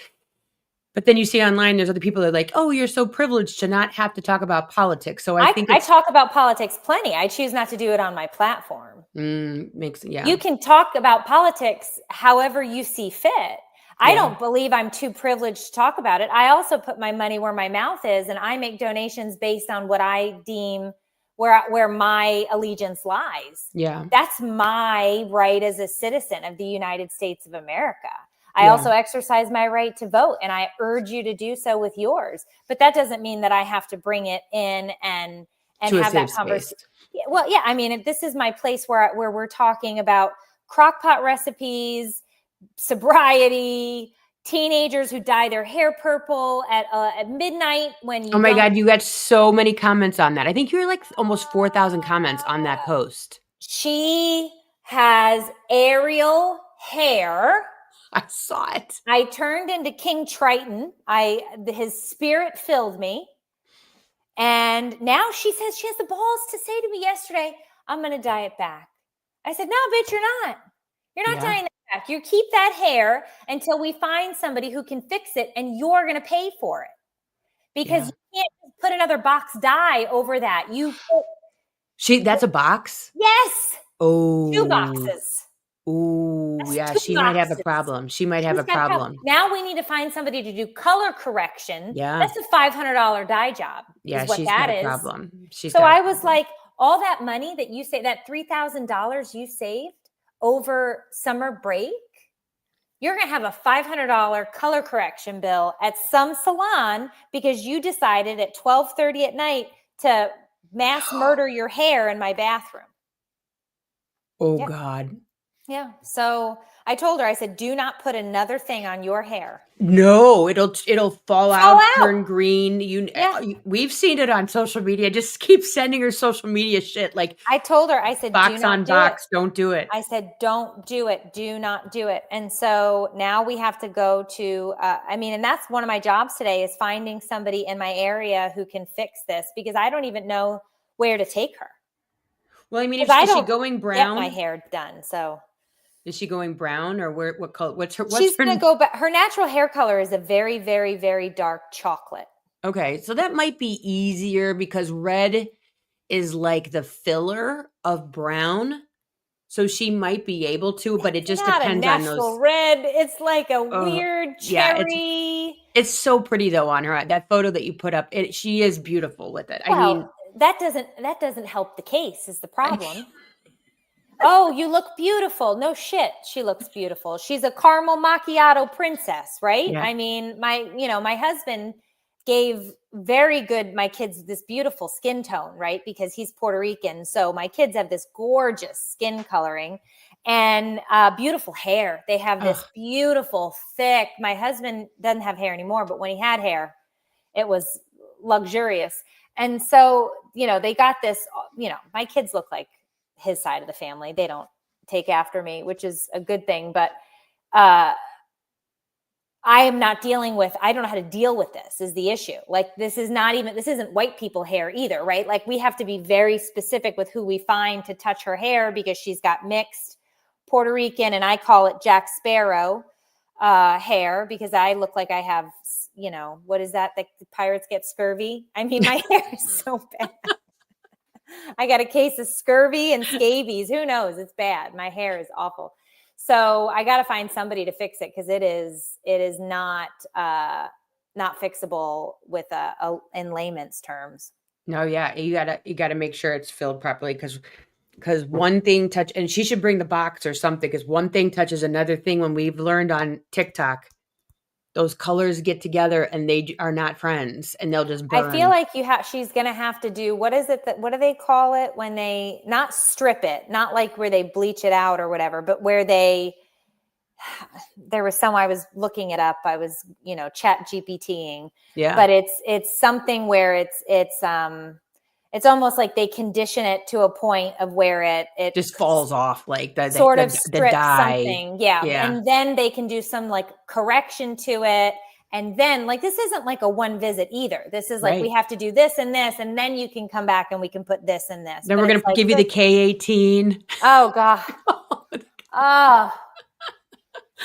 But then you see online, there's other people that are like, "Oh, you're so privileged to not have to talk about politics." So I think I talk about politics plenty. I choose not to do it on my platform. You can talk about politics however you see fit. I don't believe I'm too privileged to talk about it. I also put my money where my mouth is, and I make donations based on what I deem where my allegiance lies. Yeah. That's my right as a citizen of the United States of America. I also exercise my right to vote, and I urge you to do so with yours. But that doesn't mean that I have to bring it in and have that conversation. Well, yeah, I mean, this is my place where we're talking about crockpot recipes, sobriety, teenagers who dye their hair purple at midnight when you. Oh my God, you got so many comments on that. I think you were like almost 4,000 comments on that post. She has Ariel hair. I saw it. I turned into King Triton. His spirit filled me. And now she says she has the balls to say to me yesterday, "I'm going to dye it back." I said, no, bitch, you're not. You're not Yeah. tying that back. You keep that hair until we find somebody who can fix it, and you're going to pay for it. Because Yeah. you can't just put another box dye over that. That's a box? Yes, 2 Oh. boxes. Ooh, That's yeah, 2 she might have a boxes. problem. She might have She's a got help. problem. Now we need to find somebody to do color correction. Yeah. That's a $500 dye job. Yeah, is what she's that got a is. problem. She's So got a I was problem. like, all that money that you say, that $3,000 you saved over summer break, you're going to have a $500 color correction bill at some salon because you decided at 12:30 at night to mass murder your hair in my bathroom. Oh Yeah. God. Yeah. So I told her, I said, do not put another thing on your hair. No, it'll fall out, out. turn green. Yeah. We've seen it on social media. Just keep sending her social media shit like I told her, I said, do box not on do box. it. Don't do it. I said, don't do it. Do not do it. And so now we have to go to, and that's one of my jobs today is finding somebody in my area who can fix this because I don't even know where to take her. Well, I mean, Because I is she don't going get brown? my hair done. So Is she going brown or what color? What's her? she's going to go back. Her natural hair color is a very, very, very dark chocolate. Okay, so that might be easier because red is like the filler of brown. So she might be able to, but it It's just not a depends on natural those. red. It's like a weird Yeah, cherry. it's so pretty though on her. That photo that you put up, she is beautiful with it. Well, I mean, that doesn't help the case is the problem. Oh, you look beautiful. No shit. She looks beautiful. She's a caramel macchiato princess, right? Yeah. I mean, my husband gave my kids this beautiful skin tone, right? Because he's Puerto Rican. So my kids have this gorgeous skin coloring and beautiful hair. They have this beautiful, thick, my husband doesn't have hair anymore, but when he had hair, it was luxurious. And so, they got this, my kids look like his side of the family. They don't take after me, which is a good thing. But I don't know how to deal with this is the issue. Like, this isn't white people hair either, right? Like, we have to be very specific with who we find to touch her hair because she's got mixed Puerto Rican, and I call it Jack Sparrow hair because I look like I have, what is that? The pirates get scurvy. I mean, my hair is so bad. I got a case of scurvy and scabies. Who knows? It's bad. My hair is awful. So I got to find somebody to fix it because it is not fixable with in layman's terms. no, yeah, you gotta make sure it's filled properly because one thing and she should bring the box or something because one thing touches another thing. When we've learned on TikTok, those colors get together and they are not friends and they'll just burn. I feel like she's going to have to do, what do they call it when they not strip it, not like where they bleach it out or whatever, but where there was I was looking it up. I was, chat GPTing, but it's something where it's almost like they condition it to a point of where it just falls off, like the strips dye. Something. Yeah. And then they can do some like correction to it. And then like, this isn't like a one visit either. This is like, we have to do this, and then you can come back and we can put this and this. Then we're going to give you the K18. Oh God. Oh,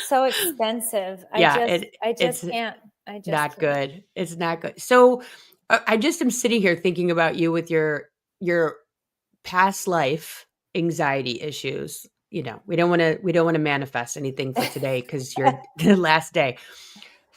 so expensive. I just can't. Not good. It's not good. So I just am sitting here thinking about you with your past life anxiety issues. We don't want to manifest anything for today because you're the last day.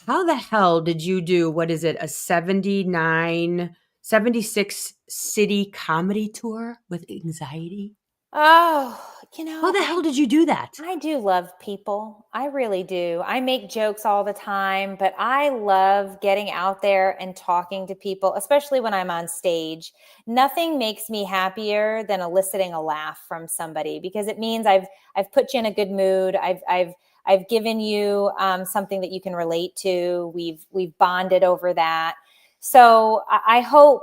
How the hell did you do, what is it, a 76 city comedy tour with anxiety? Oh, how the hell did you do that? I do love people. I really do. I make jokes all the time, but I love getting out there and talking to people, especially when I'm on stage. Nothing makes me happier than eliciting a laugh from somebody because it means I've put you in a good mood. I've given you something that you can relate to. We've bonded over that. So I hope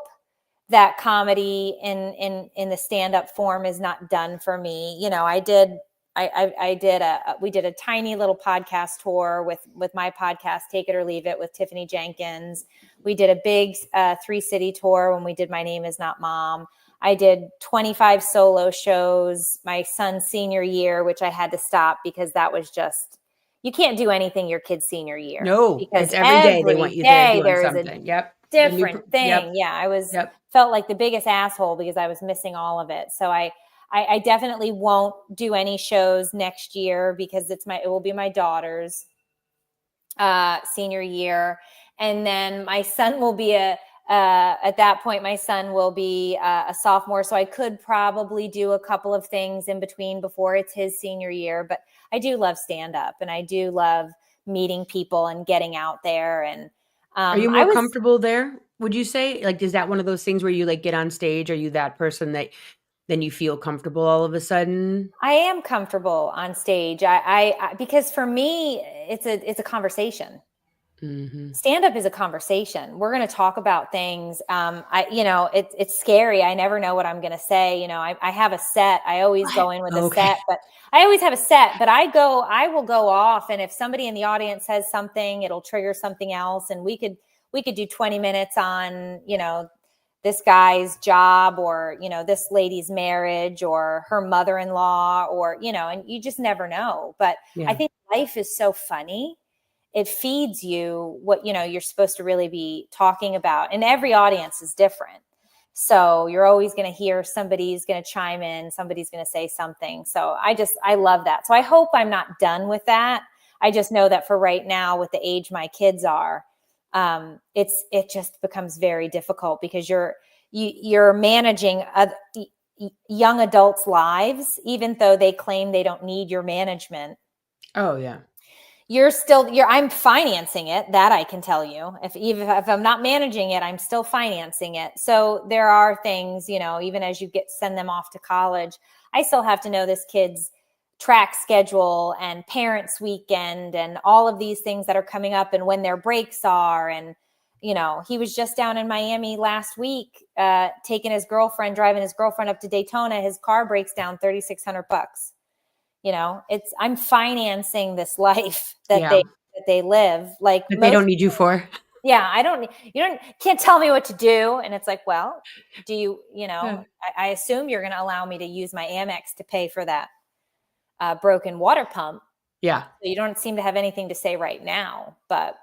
that comedy in the stand-up form is not done for me. We did a tiny little podcast tour with my podcast, Take It or Leave It, with Tiffany Jenkins. We did a big 3-city tour when we did My Name Is Not Mom. I did 25 solo shows my son's senior year, which I had to stop because that was just, you can't do anything your kid's senior year No, because it's every day they want every you there day doing there is a something. Yep. different Yep. thing. Yeah, I Yep. felt like the biggest asshole because I was missing all of it. So I definitely won't do any shows next year because it will be my daughter's senior year, and then my son will be at that point my son will be a sophomore, so I could probably do a couple of things in between before it's his senior year. But I do love stand up, and I do love meeting people and getting out there. And Are you more comfortable there? Would you say, like, is that one of those things where you like get on stage? Are you that person that then you feel comfortable all of a sudden? I am comfortable on stage. I because for me, it's a conversation. Mm-hmm. Stand up is a conversation. We're going to talk about things. It's scary. I never know what I'm going to say. I have a set. I always go in with a set, but I always have a set, but I will go off. And if somebody in the audience says something, it'll trigger something else. And we could do 20 minutes on, this guy's job, or, this lady's marriage, or her mother-in-law, or, and you just never know. But I think life is so funny. It feeds you what, you're supposed to really be talking about. And every audience is different. So you're always going to hear somebody's going to chime in, somebody's going to say something. So I love that. So I hope I'm not done with that. I just know that for right now, with the age my kids are, it just becomes very difficult because you're managing young adults' lives, even though they claim they don't need your management. Oh yeah. I'm financing it. That I can tell you. If I'm not managing it, I'm still financing it. So there are things, even as you send them off to college, I still have to know this kid's track schedule and parents' weekend and all of these things that are coming up and when their breaks are. And, he was just down in Miami last week, driving his girlfriend up to Daytona. His car breaks down, $3,600. I'm financing this life that they live, like, but they don't need you for. Yeah, can't tell me what to do. And it's like, well, do you, I assume you're going to allow me to use my Amex to pay for that broken water pump. Yeah. So you don't seem to have anything to say right now, but.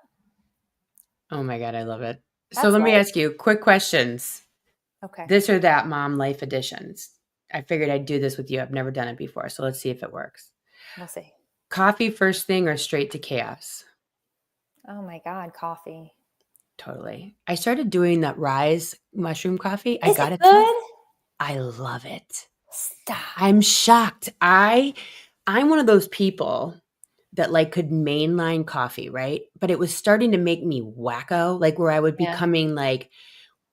Oh my God, I love it. So let me ask you quick questions. Okay. This or that, mom life editions. I figured I'd do this with you. I've never done it before. So let's see if it works. We'll see. Coffee first thing or straight to chaos? Oh my God, coffee. Totally. I started doing that Rise mushroom coffee. Is it good? I love it. Stop. I'm shocked. I'm one of those people that like could mainline coffee, right? But it was starting to make me wacko, like where I would becoming like,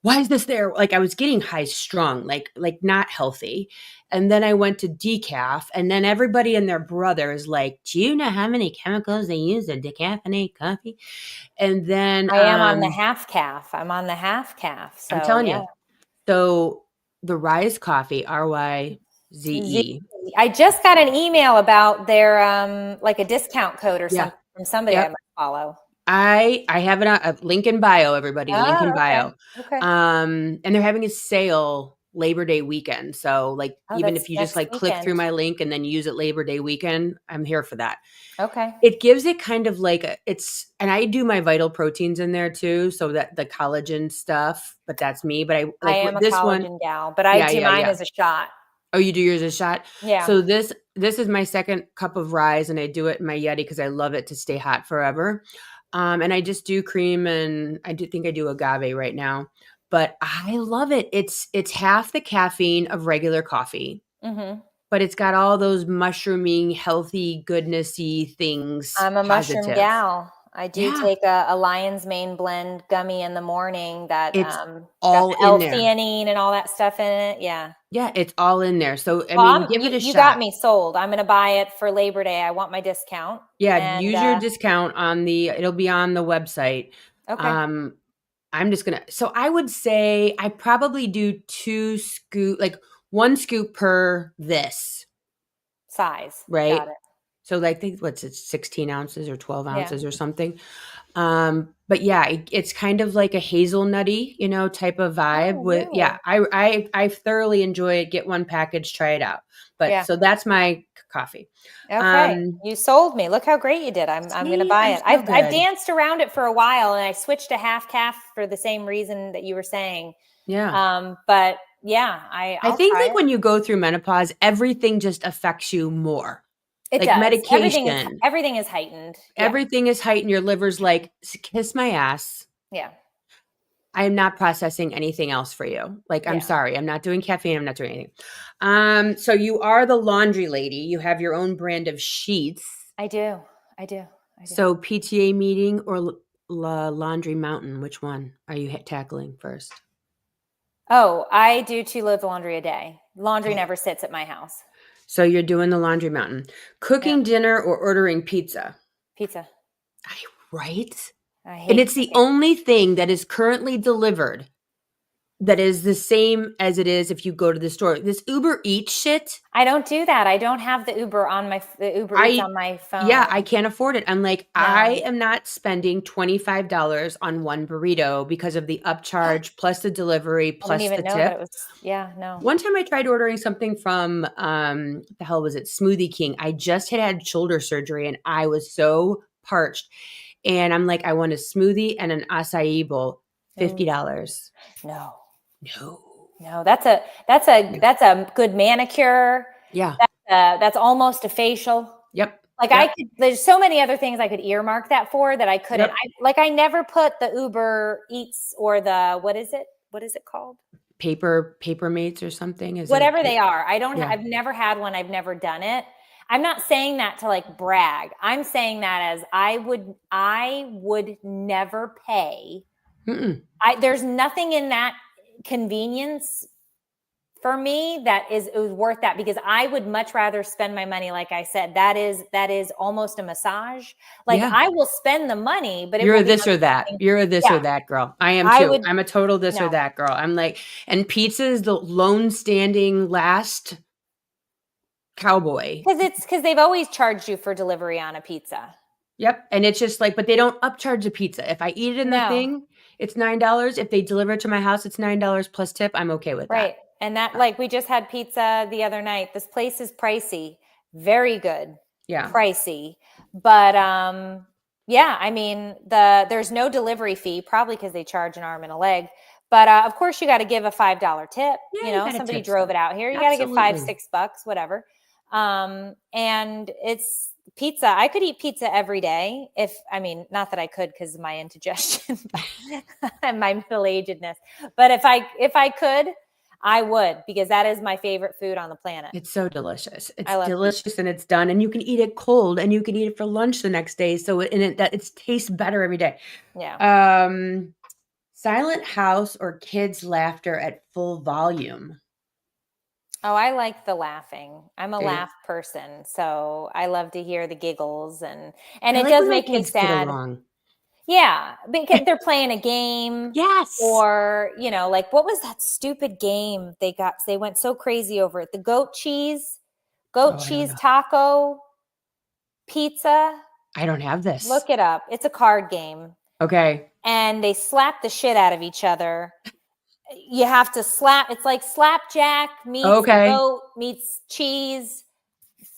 why is this there? Like I was getting high strung, like not healthy. And then I went to decaf, and then everybody and their brother is like, do you know how many chemicals they use to decaffeinate coffee? And then I am on the half calf. I'm on the half calf. So I'm telling you. So the Rise coffee, RYZE. I just got an email about their like a discount code or something from somebody I might follow. I have it on a link in bio, everybody. Link in bio. Okay. And they're having a sale Labor Day weekend. So like even if you just like click through my link and then use it Labor Day weekend, I'm here for that. Okay. It gives it kind of like and I do my vital proteins in there too. So that the collagen stuff, but that's me. But I am a collagen gal, but I do mine as a shot. Oh, you do yours as a shot? Yeah. So this is my second cup of Rise, and I do it in my Yeti because I love it to stay hot forever. And I just do cream, and I think I do agave right now, but I love it. It's half the caffeine of regular coffee, but it's got all those mushrooming, healthy, goodnessy things. I'm a mushroom gal. I do take a lion's mane blend gummy in the morning that it's all got in there. L-theanine and all that stuff in it. Yeah. Yeah, it's all in there. So I mean, give it a shot. You got me sold. I'm going to buy it for Labor Day. I want my discount. Yeah, use your discount it'll be on the website. Okay. I'm just going to, so I would say I probably do 1 scoop per this size. right? Got it. So like, what's it, 16 ounces or 12 Yeah. ounces or something. But yeah, it's kind of like a hazelnutty, type of vibe Oh, with, really? I thoroughly enjoy it. Get one package, try it out. But Yeah. so that's my coffee. Okay. You sold me. Look how great you did. I'm going to See, buy I'm it. so I've good. danced around it for a while and I switched to half calf for the same reason that you were saying. Yeah. But yeah, I I'll think try like it. when you go through menopause, everything just affects you more. It Like does. medication, Everything is heightened. Yeah. everything is heightened. Your liver's like, kiss my ass. Yeah. I am not processing anything else for you. Like, I'm Yeah. sorry. I'm not doing caffeine. I'm not doing anything. So you are the laundry lady. You have your own brand of sheets. I do. So PTA meeting or Laundry Mountain, which one are you tackling first? Oh, I do 2 loads of laundry a day. Laundry Okay. never sits at my house. So you're doing the Laundry Mountain. Cooking Yeah. dinner or ordering pizza? Pizza. Right? I And hate it's the cooking. only thing that is currently delivered that is the same as it is if you go to the store. This Uber Eats shit. I don't do that. I don't have the Uber Eats on my phone. I can't afford it. I'm like, I No. am not spending $25 on one burrito because of the upcharge plus the delivery I didn't plus the even know that it tip. was. Yeah, no. One time I tried ordering something from what the hell was it? Smoothie King. I just had shoulder surgery and I was so parched. And I'm like, I want a smoothie and an acai bowl. $50. No. No. No, that's a good manicure. Yeah. That's almost a facial. Yep. Like Yep. there's so many other things I could earmark that for that I couldn't. Yep. I never put the Uber Eats or the, what is it? What is it called? Paper mates or something. Whatever they are. Yeah. I've never had one. I've never done it. I'm not saying that to like brag. I'm saying that as I would never pay. There's nothing in that convenience for me that is worth that, because I would much rather spend my money. Like I said, that is almost a massage. Like I will spend the money, but you're a this or that. You're a this or that girl. I am too. I'm a total this or that girl. I'm like, and pizza is the lone standing last cowboy. Because they've always charged you for delivery on a pizza. Yep. And it's just like, but they don't upcharge a pizza. If I eat it in the thing, it's $9. If they deliver it to my house, it's $9 plus tip. I'm okay with that. Right. And that, like, we just had pizza the other night. This place is pricey, very good. Yeah. Pricey. But yeah, I mean, there's no delivery fee, probably because they charge an arm and a leg. But of course, you got to give a $5 tip. Yeah, somebody drove it out here. You got to give $5-6, whatever. And it's pizza. I could eat pizza every day not that I could because of my indigestion and my middle-agedness. But if I could, I would, because that is my favorite food on the planet. It's so delicious. It's delicious pizza. And it's done. And you can eat it cold and you can eat it for lunch the next day. So it tastes better every day. Yeah. Silent house or kids' laughter at full volume? Oh, I like the laughing. I'm a laugh person. So I love to hear the giggles and it does make me sad. Yeah, because they're playing a game. Yes. Or, like, what was that stupid game they went so crazy over it? The goat cheese taco pizza. I don't have this. Look it up. It's a card game. Okay. And they slap the shit out of each other. You have to slap. It's like slapjack meets goat meets cheese.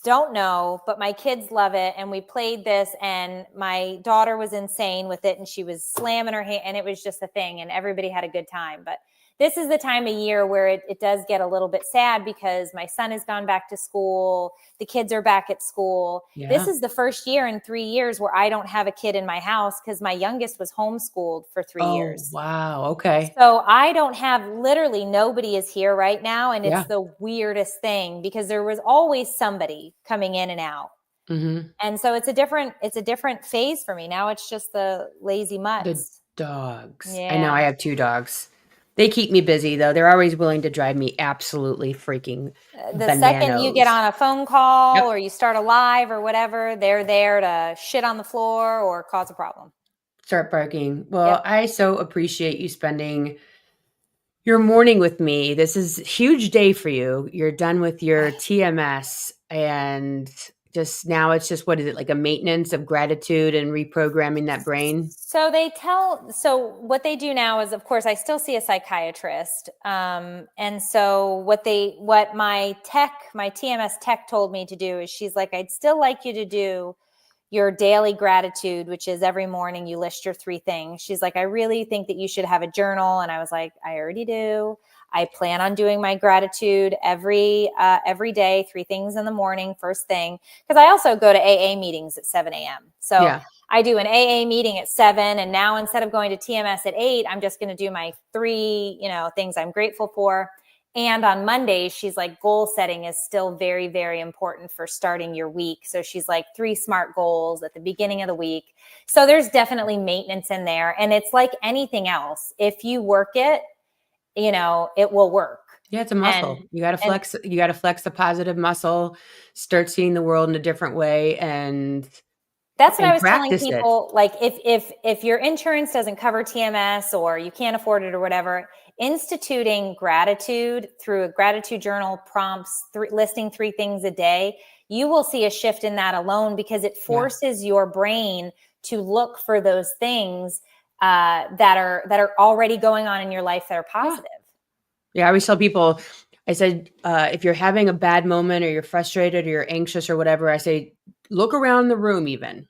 Don't know, but my kids love it. And we played this and my daughter was insane with it and she was slamming her hand and it was just a thing and everybody had a good time. But this is the time of year where it does get a little bit sad because my son has gone back to school. The kids are back at school. Yeah. This is the first year in 3 years where I don't have a kid in my house because my youngest was homeschooled for 3 years. Wow. Okay. So I don't have, literally nobody is here right now. And it's the weirdest thing because there was always somebody coming in and out. Mm-hmm. And so it's a different phase for me. Now it's just the lazy mutts. The dogs. Yeah. I know I have 2 dogs. They keep me busy, though. They're always willing to drive me absolutely freaking bananas. Second you get on a phone call or you start a live or whatever, they're there to shit on the floor or cause a problem. Start barking. Well, I so appreciate you spending your morning with me. This is a huge day for you. You're done with your TMS and just now it's just, what is it, like a maintenance of gratitude and reprogramming that brain? So what they do now is, of course, I still see a psychiatrist. And so what my TMS tech told me to do is, she's like, I'd still like you to do your daily gratitude, which is every morning you list your 3 things. She's like, I really think that you should have a journal. And I was like, I already do. I plan on doing my gratitude every day, 3 things in the morning, first thing. Because I also go to AA meetings at 7 a.m. So yeah. I do an AA meeting at 7. And now instead of going to TMS at 8, I'm just going to do my 3, things I'm grateful for. And on Mondays, she's like, goal setting is still very, very important for starting your week. So she's like 3 SMART goals at the beginning of the week. So there's definitely maintenance in there. And it's like anything else. If you work it, it will work. Yeah, it's a muscle. You got to flex the positive muscle, start seeing the world in a different way. And that's what I was telling people. Like if your insurance doesn't cover TMS or you can't afford it or whatever, instituting gratitude through a gratitude journal, prompts, listing 3 things a day, you will see a shift in that alone, because it forces your brain to look for those things that are already going on in your life that are positive. Yeah, I always tell people, I said, if you're having a bad moment or you're frustrated or you're anxious or whatever, I say, look around the room even.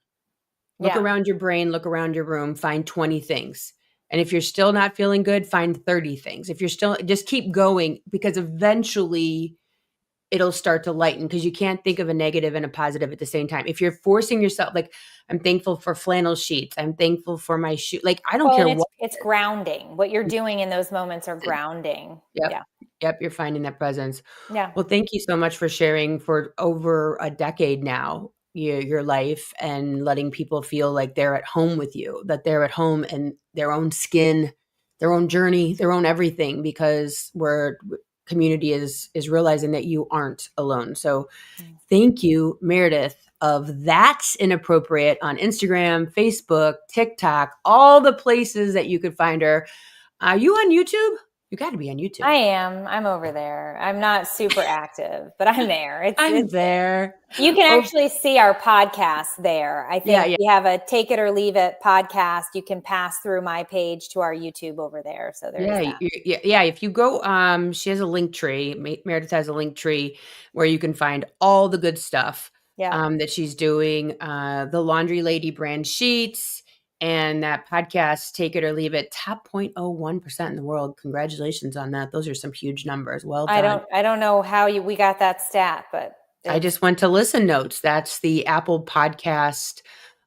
Look around your brain, look around your room, find 20 things. And if you're still not feeling good, find 30 things. If you're still, just keep going, because eventually it'll start to lighten, because you can't think of a negative and a positive at the same time. If you're forcing yourself, like, I'm thankful for flannel sheets, I'm thankful for my shoe. Like, I don't care what. It's grounding. What you're doing in those moments are grounding. Yep. Yeah. Yep. You're finding that presence. Yeah. Well, thank you so much for sharing for over a decade now, your life, and letting people feel like they're at home with you, that they're at home in their own skin, their own journey, their own everything, because community is realizing that you aren't alone. So thank you, Meredith, of That's Inappropriate on Instagram, Facebook, TikTok, all the places that you could find her. Are you on YouTube? You got to be on YouTube. I am. I'm over there. I'm not super active, but I'm there. I'm there. You can actually see our podcast there. I think we have a Take It or Leave It podcast. You can pass through my page to our YouTube over there. So there's that. Yeah. If you go, she has a link tree. Meredith has a link tree where you can find all the good stuff that she's doing. The Laundry Lady brand sheets. And that podcast, Take It or Leave It, top 0.01% in the world. Congratulations on that. Those are some huge numbers. Well done. I don't know how we got that stat, but I just went to Listen Notes. That's the Apple Podcast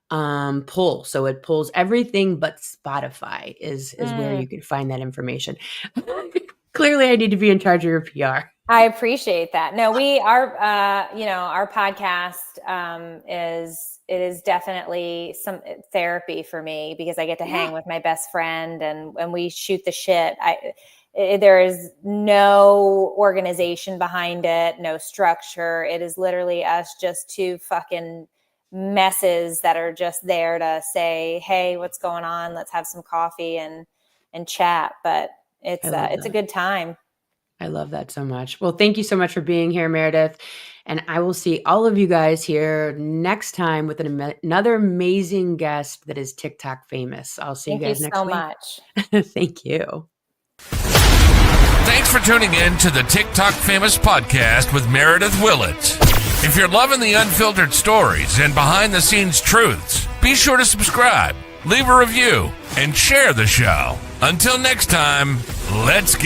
pull. So it pulls everything but Spotify is where you can find that information. Clearly, I need to be in charge of your PR. I appreciate that. No, our podcast is definitely some therapy for me, because I get to hang with my best friend and we shoot the shit. There is no organization behind it, no structure. It is literally us just 2 fucking messes that are just there to say, hey, what's going on? Let's have some coffee and chat. But it's a good time. I love that so much. Well, thank you so much for being here, Meredith. And I will see all of you guys here next time with another amazing guest that is TikTok famous. I'll see you guys next week. Thank you so much. Thank you. Thanks for tuning in to the TikTok Famous Podcast with Meredith Willett. If you're loving the unfiltered stories and behind-the-scenes truths, be sure to subscribe, leave a review, and share the show. Until next time, let's get